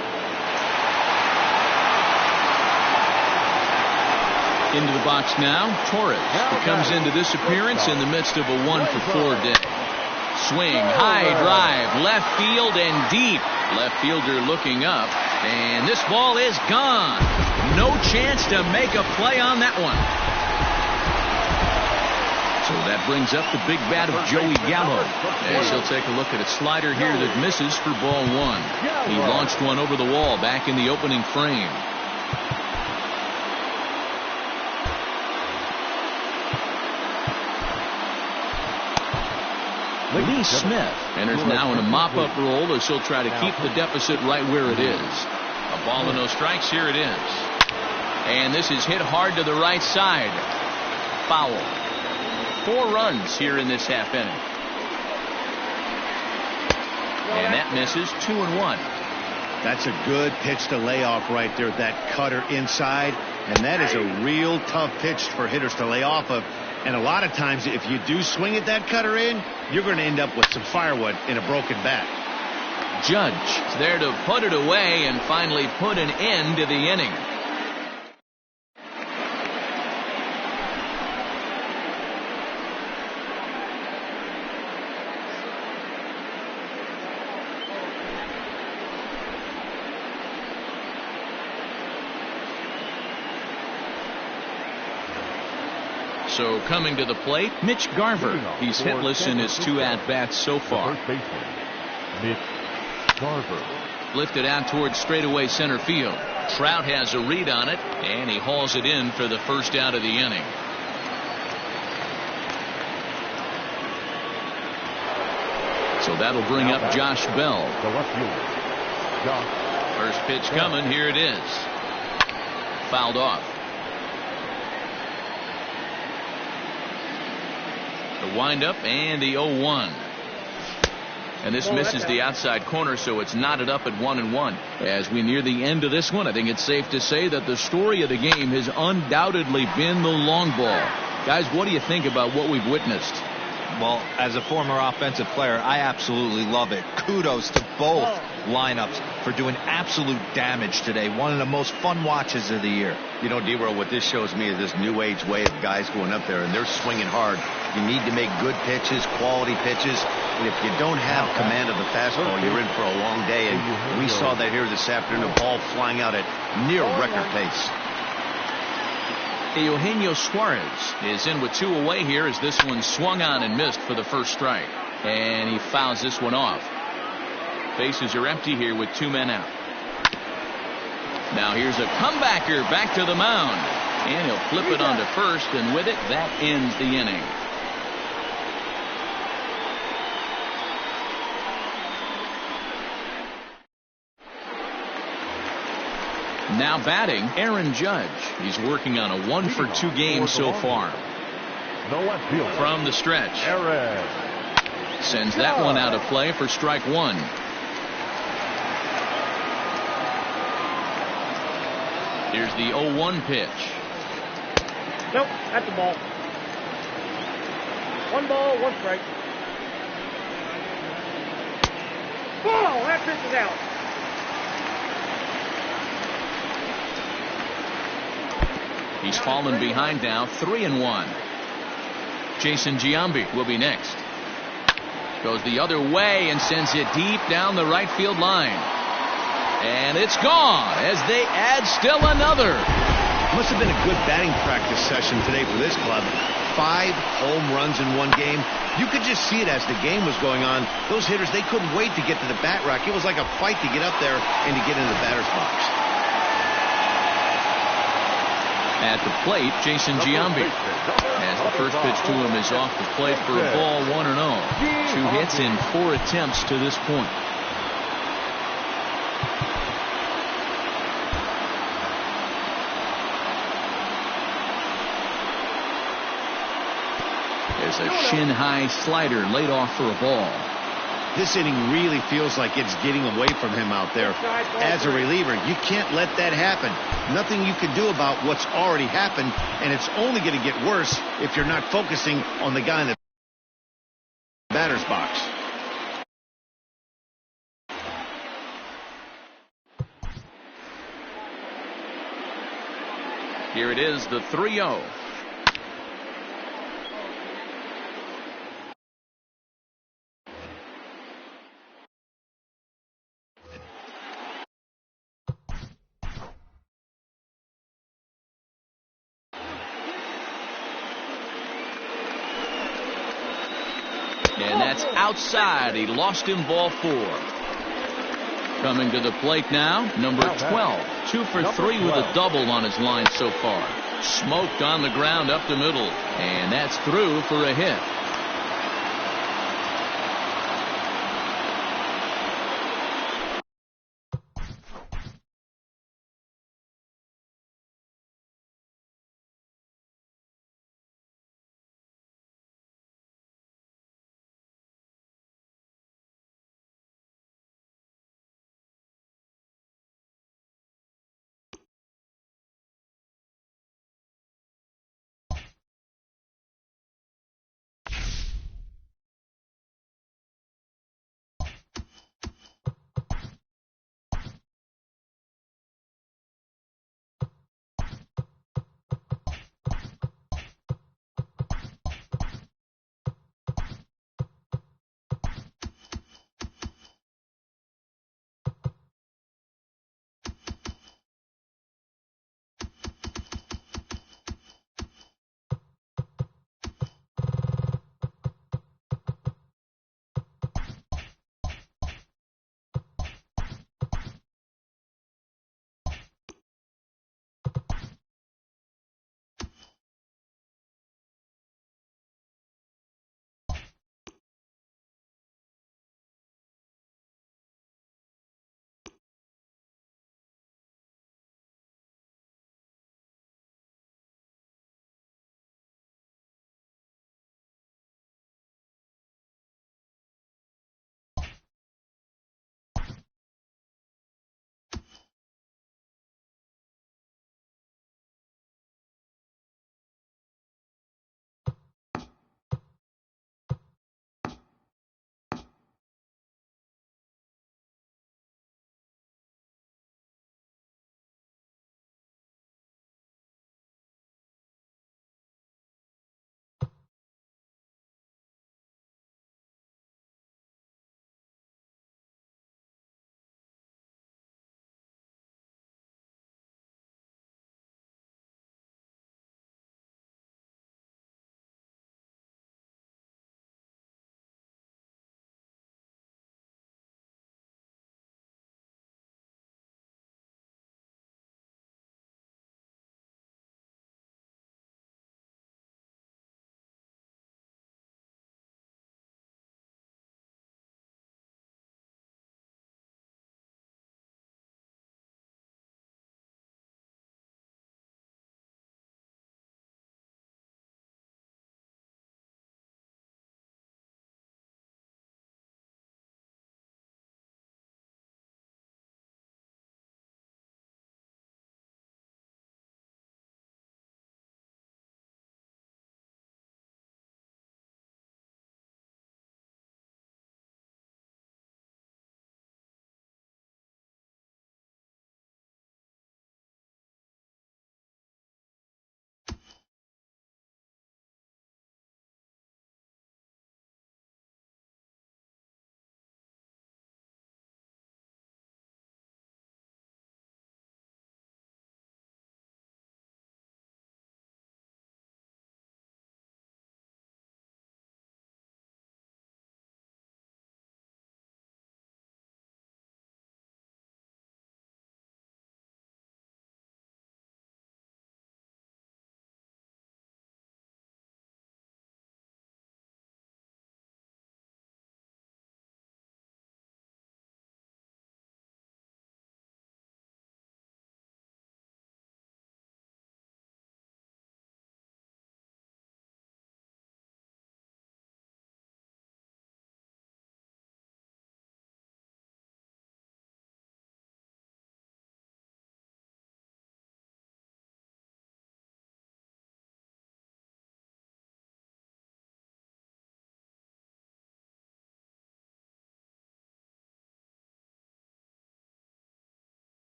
Into the box now, Torres. He comes into this appearance in the midst of a 1-for-4 day. Swing, high drive, left field and deep. Left fielder looking up, and this ball is gone. No chance to make a play on that one. So that brings up the big bat of Joey Gallo, as he'll take a look at a slider here that misses for ball 1. He launched one over the wall back in the opening frame. Lee Smith enters now in a mop-up role as he'll try to keep the deficit right where it is. A ball and no strikes. Here it is. And this is hit hard to the right side. Foul. 4 runs here in this half inning. And that misses. 2-1. That's a good pitch to lay off right there. That cutter inside. And that is a real tough pitch for hitters to lay off of. And a lot of times, if you do swing at that cutter in, you're going to end up with some firewood in a broken bat. Judge is there to put it away and finally put an end to the inning. So coming to the plate, Mitch Garver. He's hitless in his 2 at-bats so far. First baseman, Mitch Garver. Lifted out towards straightaway center field. Trout has a read on it, and he hauls it in for the first out of the inning. So that'll bring up Josh Bell. The left fielder, Josh. First pitch coming. Here it is. Fouled off. The windup and the 0-1. And this misses the outside corner, so it's knotted up at 1-1. As we near the end of this one, I think it's safe to say that the story of the game has undoubtedly been the long ball. Guys, what do you think about what we've witnessed? Well, as a former offensive player, I absolutely love it. Kudos to both lineups for doing absolute damage today. One of the most fun watches of the year. You know, D-Roll, what this shows me is this new age way of guys going up there, and they're swinging hard. You need to make good pitches, quality pitches. And if you don't have command of the fastball, you're in for a long day. And we saw that here this afternoon, a ball flying out at near record pace. Eugenio Suarez is in with 2 away here as this one swung on and missed for the first strike. And he fouls this one off. Bases are empty here with 2 men out. Now here's a comebacker back to the mound. And he'll flip it onto first, and with it, that ends the inning. Now batting, Aaron Judge. He's working on a 1-for-2 game so far. The left fielder. From the stretch. Aaron. Sends that one out of play for strike one. Here's the 0-1 pitch. Nope, that's a ball. 1 ball, 1 strike. Ball, that pitch is out. He's fallen behind now, 3-1. Jason Giambi will be next. Goes the other way and sends it deep down the right field line. And it's gone as they add still another. Must have been a good batting practice session today for this club. 5 home runs in one game. You could just see it as the game was going on. Those hitters, they couldn't wait to get to the bat rack. It was like a fight to get up there and to get into the batter's box. At the plate, Jason Giambi. As the first pitch to him is off the plate for a ball, 1-0. 2 hits in 4 attempts to this point. There's a shin-high slider laid off for a ball. This inning really feels like it's getting away from him out there. As a reliever, you can't let that happen. Nothing you can do about what's already happened, and it's only going to get worse if you're not focusing on the guy in the batter's box. Here it is, the 3-0. And that's outside. He lost him, ball 4. Coming to the plate now, number 12. 2 for 3 with a double on his line so far. Smoked on the ground up the middle. And that's through for a hit.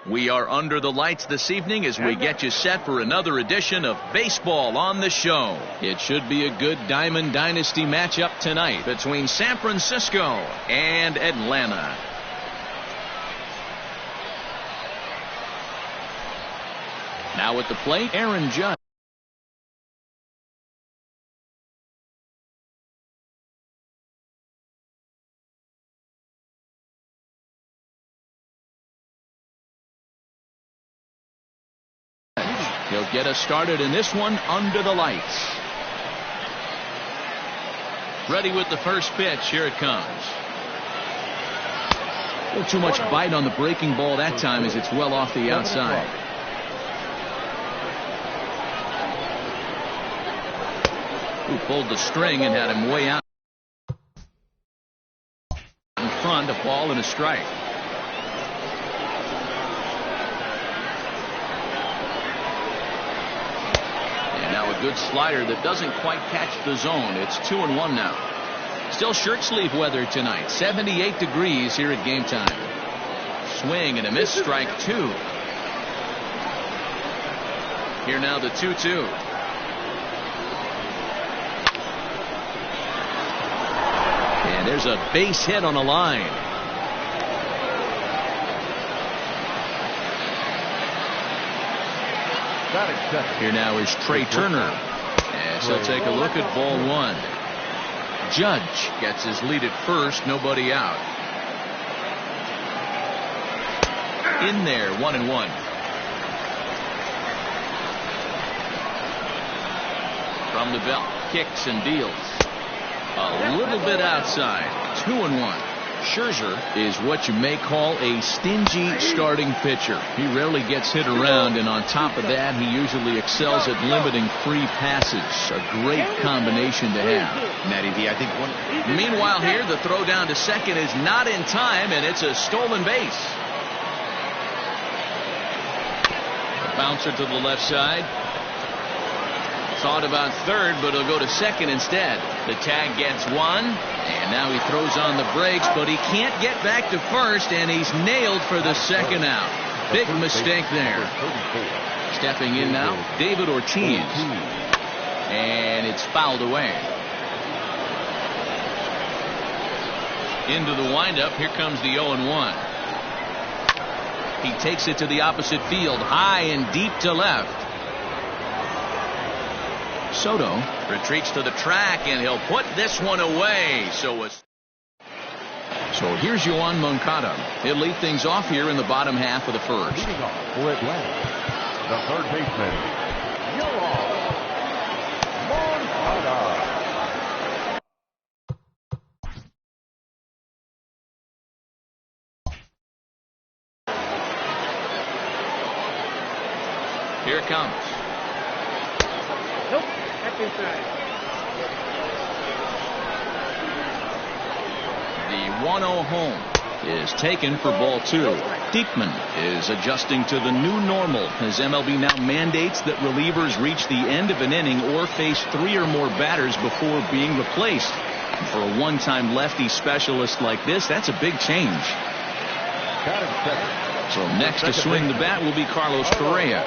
We are under the lights this evening as we get you set for another edition of Baseball on the Show. It should be a good Diamond Dynasty matchup tonight between San Francisco and Atlanta. Now at the plate, Aaron Judge. He'll get us started in this one under the lights. Ready with the first pitch. Here it comes. A little too much bite on the breaking ball that time as it's well off the outside. Who pulled the string and had him way out in front, a ball and a strike. Now a good slider that doesn't quite catch the zone. It's 2-1 now. Still shirt sleeve weather tonight. 78 degrees here at game time. Swing and a miss, strike 2. Here now the 2-2. And there's a base hit on the line. Here now is Trey Turner. As he'll take a look at ball 1. Judge gets his lead at first, nobody out. In there, 1-1. From the belt, kicks and deals. A little bit outside, 2-1. Scherzer is what you may call a stingy starting pitcher. He rarely gets hit around, and on top of that, he usually excels at limiting free passes. A great combination to have. Natty V, I think one. Meanwhile, here the throw down to second is not in time, and it's a stolen base. A bouncer to the left side. Thought about third, but he'll go to second instead. The tag gets one, and now he throws on the brakes, but he can't get back to first, and he's nailed for the second out. Big mistake there. Stepping in now, David Ortiz, and it's fouled away. Into the windup, here comes the 0-1. He takes it to the opposite field, high and deep to left. Soto retreats to the track, and he'll put this one away. So here's Yoan Moncada. He'll lead things off here in the bottom half of the first. Leading off for Atlanta, the third baseman, Yoan Moncada. Here it comes. Nope. Inside. The 1-0 home is taken for ball 2. Diekman is adjusting to the new normal as MLB now mandates that relievers reach the end of an inning or face 3 or more batters before being replaced. And for a one-time lefty specialist like this, that's a big change. So next to swing the bat will be Carlos Correa.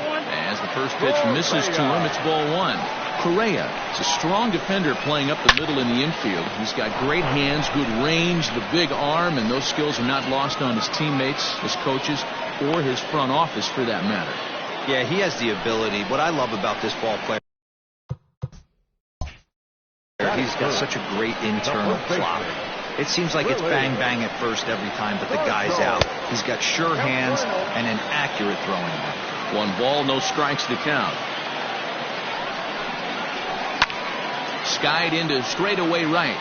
As the first pitch misses to him, it's ball 1. Correa is a strong defender playing up the middle in the infield. He's got great hands, good range, the big arm, and those skills are not lost on his teammates, his coaches, or his front office for that matter. Yeah, he has the ability. What I love about this ball player, he's got such a great internal clock. It seems like it's bang bang at first every time, but the guy's out. He's got sure hands and an accurate throwing arm. 1 ball, no strikes to count. Skied into straightaway right.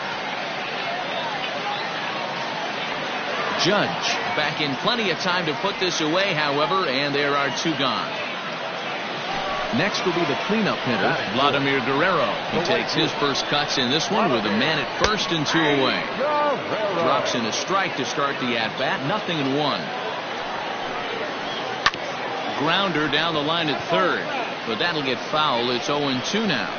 Judge back in plenty of time to put this away, however, and there are 2 gone. Next will be the cleanup hitter, Vladimir Guerrero. He takes his first cuts in this one with a man at first and 2 away. Drops in a strike to start the at-bat, 0-1. Grounder down the line at third, but that'll get foul. It's 0-2 now.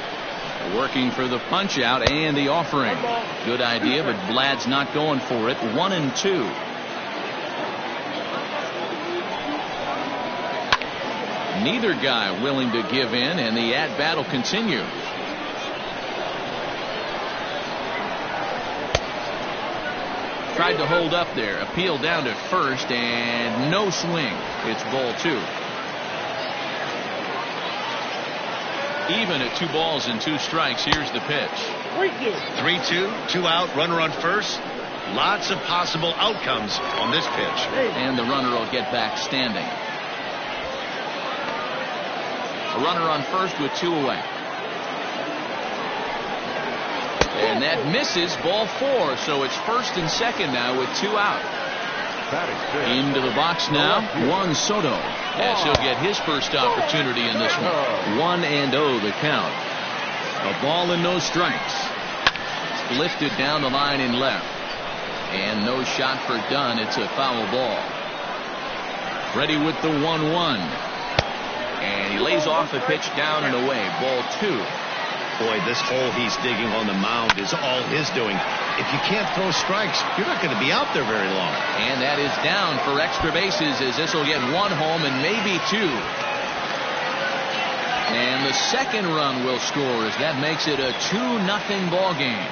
Working for the punch out and the offering. Good idea, but Vlad's not going for it. 1-2. Neither guy willing to give in, and the at-bat will continue. Tried to hold up there. Appeal down to first, and no swing. It's ball 2. Even at 2 balls and 2 strikes. Here's the pitch. 3-2, 2 out, runner on first. Lots of possible outcomes on this pitch. And the runner will get back standing. A runner on first with 2 away. And that misses, ball 4. So it's first and second now with 2 out. Into the box now, Juan Soto, as he'll get his first opportunity in this one. 1-0 the count. A ball and no strikes. Lifted down the line in left. And no shot for Dunn. It's a foul ball. Ready with the 1-1. And he lays off the pitch down and away. Ball 2. Boy, this hole he's digging on the mound is all his doing. If you can't throw strikes, you're not going to be out there very long. And that is down for extra bases, as this will get 1 home and maybe 2. And the second run will score, as that makes it a 2-0 ball game.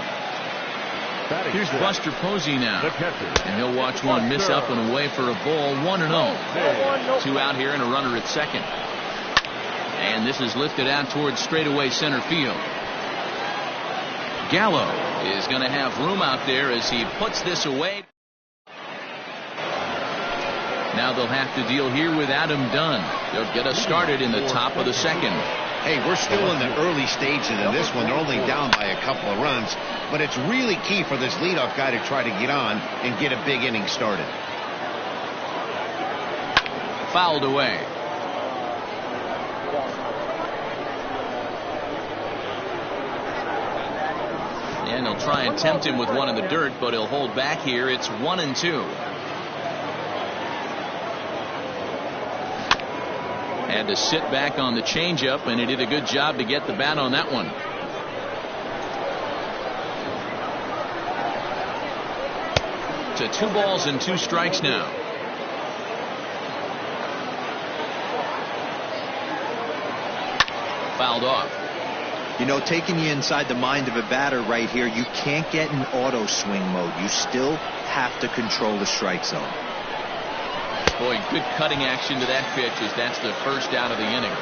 Here's Buster Posey now, and he'll watch one miss up and away for a ball. 1-0. 2 out here and a runner at second. And this is lifted out towards straightaway center field. Gallo is going to have room out there as he puts this away. Now they'll have to deal here with Adam Dunn. They'll get us started in the top of the second. Hey, we're still in the early stages of this one. They're only down by a couple of runs, but it's really key for this leadoff guy to try to get on and get a big inning started. Fouled away. And they'll try and tempt him with one in the dirt, but he'll hold back here. It's 1-2. Had to sit back on the changeup, and he did a good job to get the bat on that one. To 2 balls and 2 strikes now. Fouled off. You know, taking you inside the mind of a batter right here, you can't get in auto swing mode. You still have to control the strike zone. Boy, good cutting action to that pitch, as that's the first out of the inning.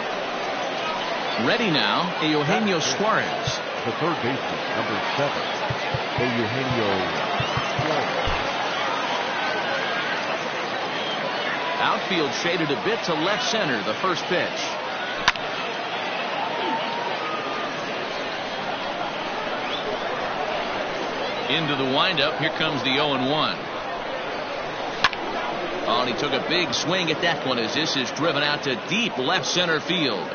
Ready now, Eugenio Suarez. The third baseman, number 7, Eugenio Suarez. Outfield shaded a bit to left center, the first pitch. Into the windup. Here comes the 0-1. Oh, and he took a big swing at that one, as this is driven out to deep left center field.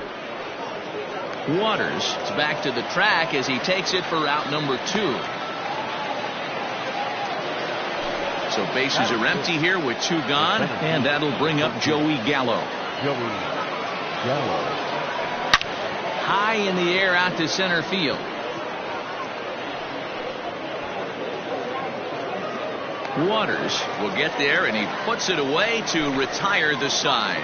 Waters is back to the track as he takes it for out number 2. So bases are empty here with 2 gone, and that'll bring up Joey Gallo. High in the air out to center field. Waters will get there, and he puts it away to retire the side.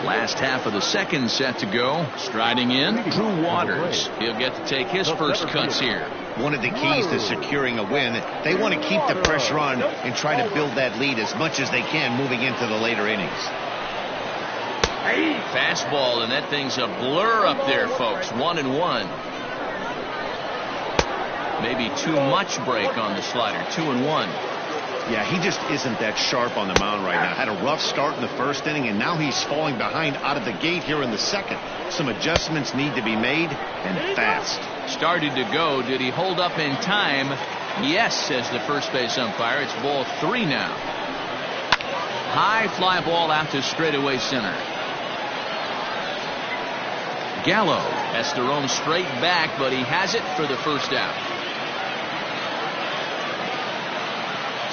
Last half of the second set to go. Striding in, Drew Waters. He'll get to take his first cuts here. One of the keys to securing a win, they want to keep the pressure on and try to build that lead as much as they can moving into the later innings. Fastball, and that thing's a blur up there, folks. 1-1. Maybe too much break on the slider. 2-1. Yeah, he just isn't that sharp on the mound right now. Had a rough start in the first inning, and now he's falling behind out of the gate here in the second. Some adjustments need to be made, and fast. Started to go. Did he hold up in time? Yes, says the first base umpire. It's ball 3 now. High fly ball out to straightaway center. Gallo has to roam straight back, but he has it for the first out.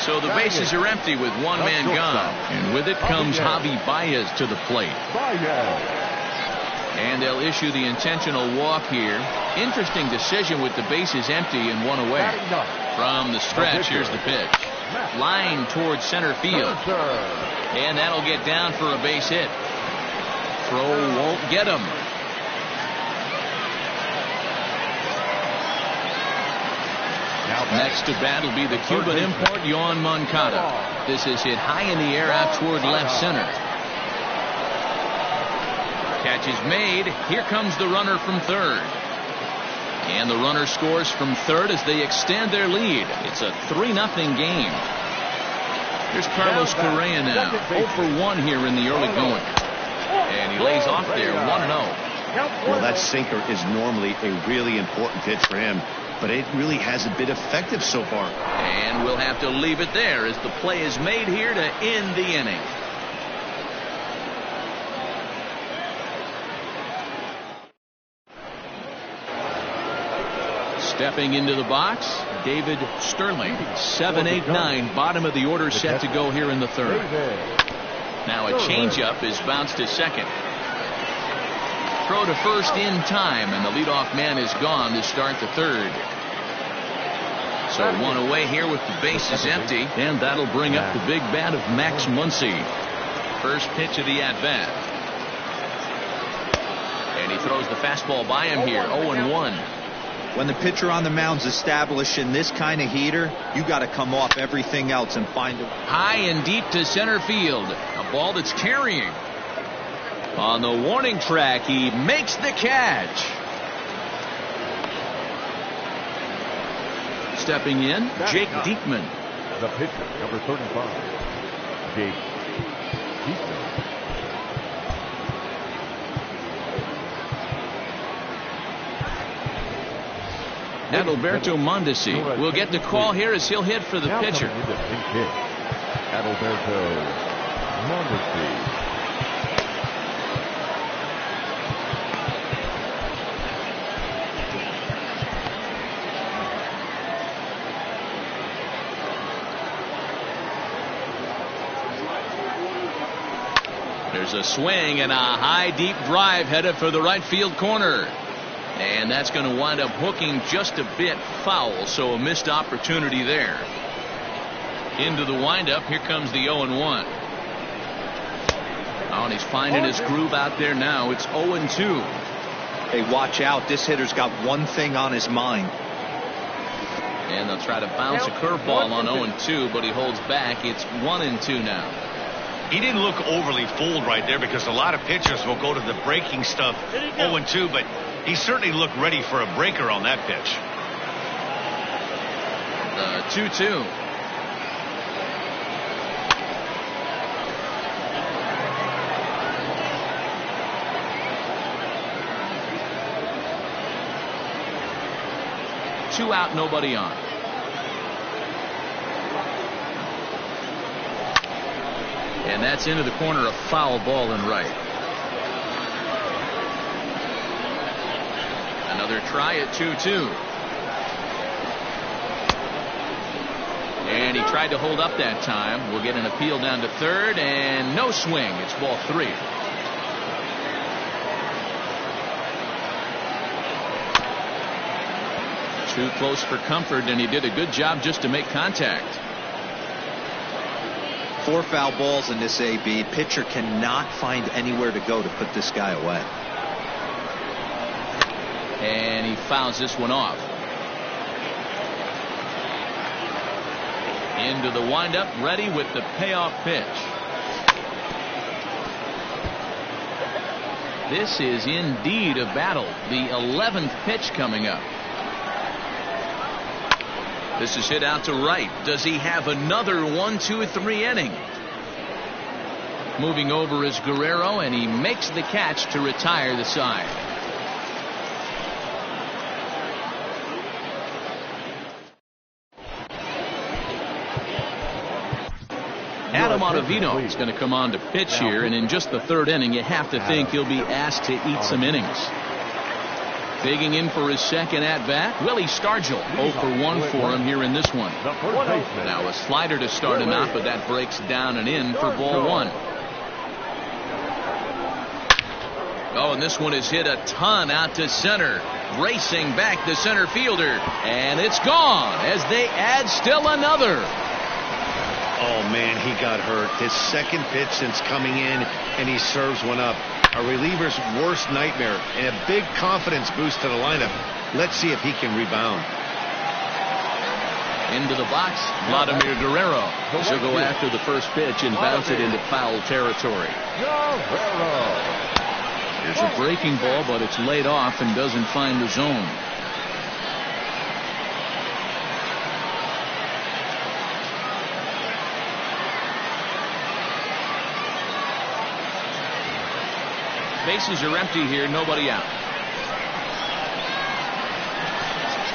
So the bases are empty with 1 man gone, and with it comes Javi Baez to the plate. And they'll issue the intentional walk here. Interesting decision with the bases empty and 1 away. From the stretch, here's the pitch. Line towards center field. And that'll get down for a base hit. Throw won't get him. Next to bat will be the Cuban import, Yoan Moncada. This is hit high in the air out toward left center. Catch is made. Here comes the runner from third. And the runner scores from third as they extend their lead. It's a 3-0 game. Here's Carlos Correa now. 0 for 1 here in the early going. And he lays off there 1-0. Well, that sinker is normally a really important pitch for him, but it really hasn't been effective so far. And we'll have to leave it there as the play is made here to end the inning. Stepping into the box, David Sterling. 7-8-9, bottom of the order set to go here in the third. Now a changeup is bounced to second. Throw to first in time, and the leadoff man is gone to start the third. So one away here with the bases empty, and that'll bring up the big bat of Max Muncy. First pitch of the at-bat. And he throws the fastball by him here, 0-1. When the pitcher on the mound's established in this kind of heater, you got to come off everything else and find it. High and deep to center field. A ball that's carrying. On the warning track, he makes the catch. Stepping in, Jake Diekman. The pitcher, number 35, Jake Diekman. Adalberto Mondesi will get the call here as he'll hit for the pitcher. Adalberto Mondesi. There's a swing and a high deep drive headed for the right field corner. And that's going to wind up hooking just a bit foul, so a missed opportunity there. Into the windup, here comes the 0-1. Oh, and he's finding his groove out there now. It's 0-2. Hey, watch out. This hitter's got one thing on his mind. And they'll try to bounce a curveball on 0-2, but he holds back. It's 1-2 now. He didn't look overly fooled right there because a lot of pitchers will go to the breaking stuff 0-2, but he certainly looked ready for a breaker on that pitch. 2-2. Two out, nobody on. And that's into the corner, a foul ball and right. Another try at 2-2. And he tried to hold up that time. We'll get an appeal down to third, and no swing. It's ball 3. Too close for comfort, and he did a good job just to make contact. 4 foul balls in this AB. Pitcher cannot find anywhere to go to put this guy away. And he fouls this one off. Into the windup, ready with the payoff pitch. This is indeed a battle. The 11th pitch coming up. This is hit out to right. Does he have another 1-2-3 inning? Moving over is Guerrero, and he makes the catch to retire the side. Adam Ottavino is going to come on to pitch here, and in just the third inning, you have to think he'll be asked to eat some innings. Digging in for his second at-bat, Willie Stargell. 0 for 1 for him here in this one. Now a slider to start him out, but that breaks down and in for ball 1. Oh, and this one is hit a ton out to center. Racing back the center fielder. And it's gone as they add still another. Oh, man, he got hurt. His second pitch since coming in, and he serves one up. A reliever's worst nightmare and a big confidence boost to the lineup. Let's see if he can rebound. Into the box, Vladimir Guerrero. She'll go after the first pitch and bounce it into foul territory. Here's a breaking ball, but it's laid off and doesn't find the zone. Bases are empty here, nobody out.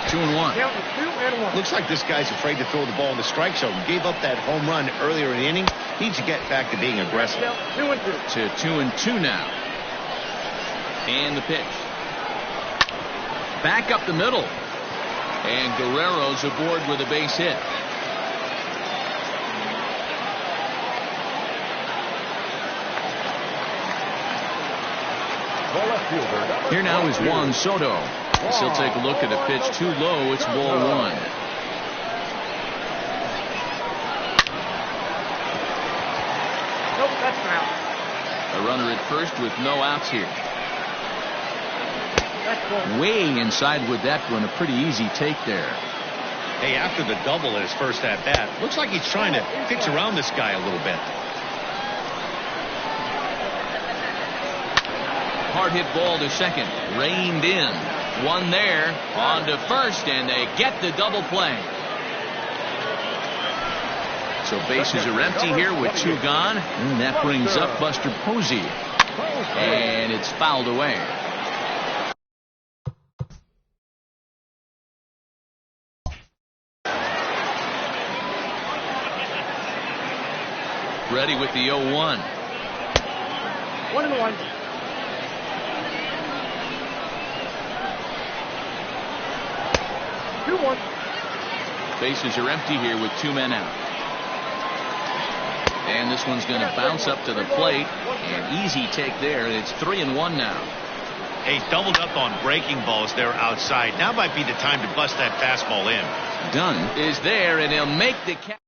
2-1. Looks like this guy's afraid to throw the ball in the strike zone. Gave up that home run earlier in the inning. Needs to get back to being aggressive. 2-2. To 2-2 now. And the pitch. Back up the middle. And Guerrero's aboard with a base hit. Here now is Juan Soto. As he'll take a look at a pitch too low. It's ball one. Nope, that's an out. A runner at first with no outs here. That's ball. Way inside with that one. A pretty easy take there. Hey, after the double at his first at-bat, looks like he's trying to pitch around this guy a little bit. Hard hit ball to second. Reined in. One there. On to first, and they get the double play. So bases are empty here with two gone. And that brings up Buster Posey. And it's fouled away. Ready with the 0-1. 1-1. Bases are empty here with two men out. And this one's going to bounce up to the plate. An easy take there. It's 3-1 now. Hey, doubled up on breaking balls there outside. Now might be the time to bust that fastball in. Dunn is there, and he'll make the catch.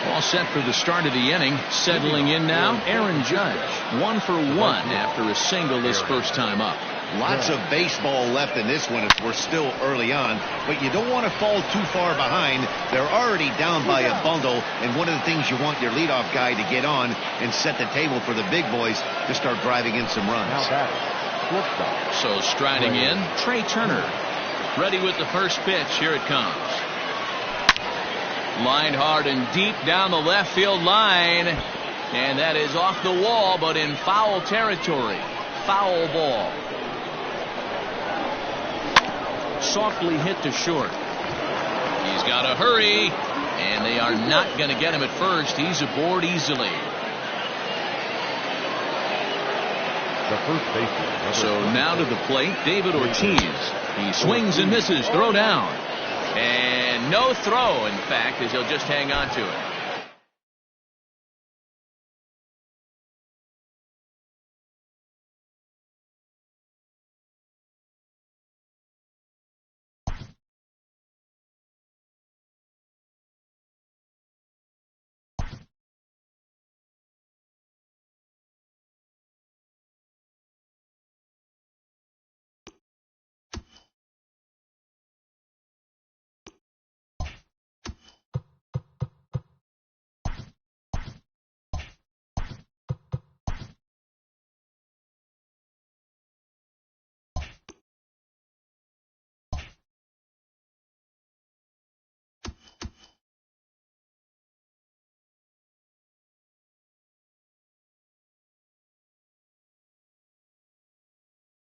All set for the start of the inning. Settling in now, Aaron Judge. 1 for 1 after a single this first time up. Lots of baseball left in this one as we're still early on, but you don't want to fall too far behind. They're already down by a bundle, and one of the things you want your leadoff guy to get on and set the table for the big boys to start driving in some runs. So striding in, Trey Turner. Ready with the first pitch. Here it comes. Lined hard and deep down the left field line, and that is off the wall, but in foul territory. Foul ball. Softly hit to short. He's got to hurry, and they are not going to get him at first. He's aboard easily. The first baseman. So now to the plate, David Ortiz. He swings and misses. Throw down. And no throw, in fact, as he'll just hang on to it.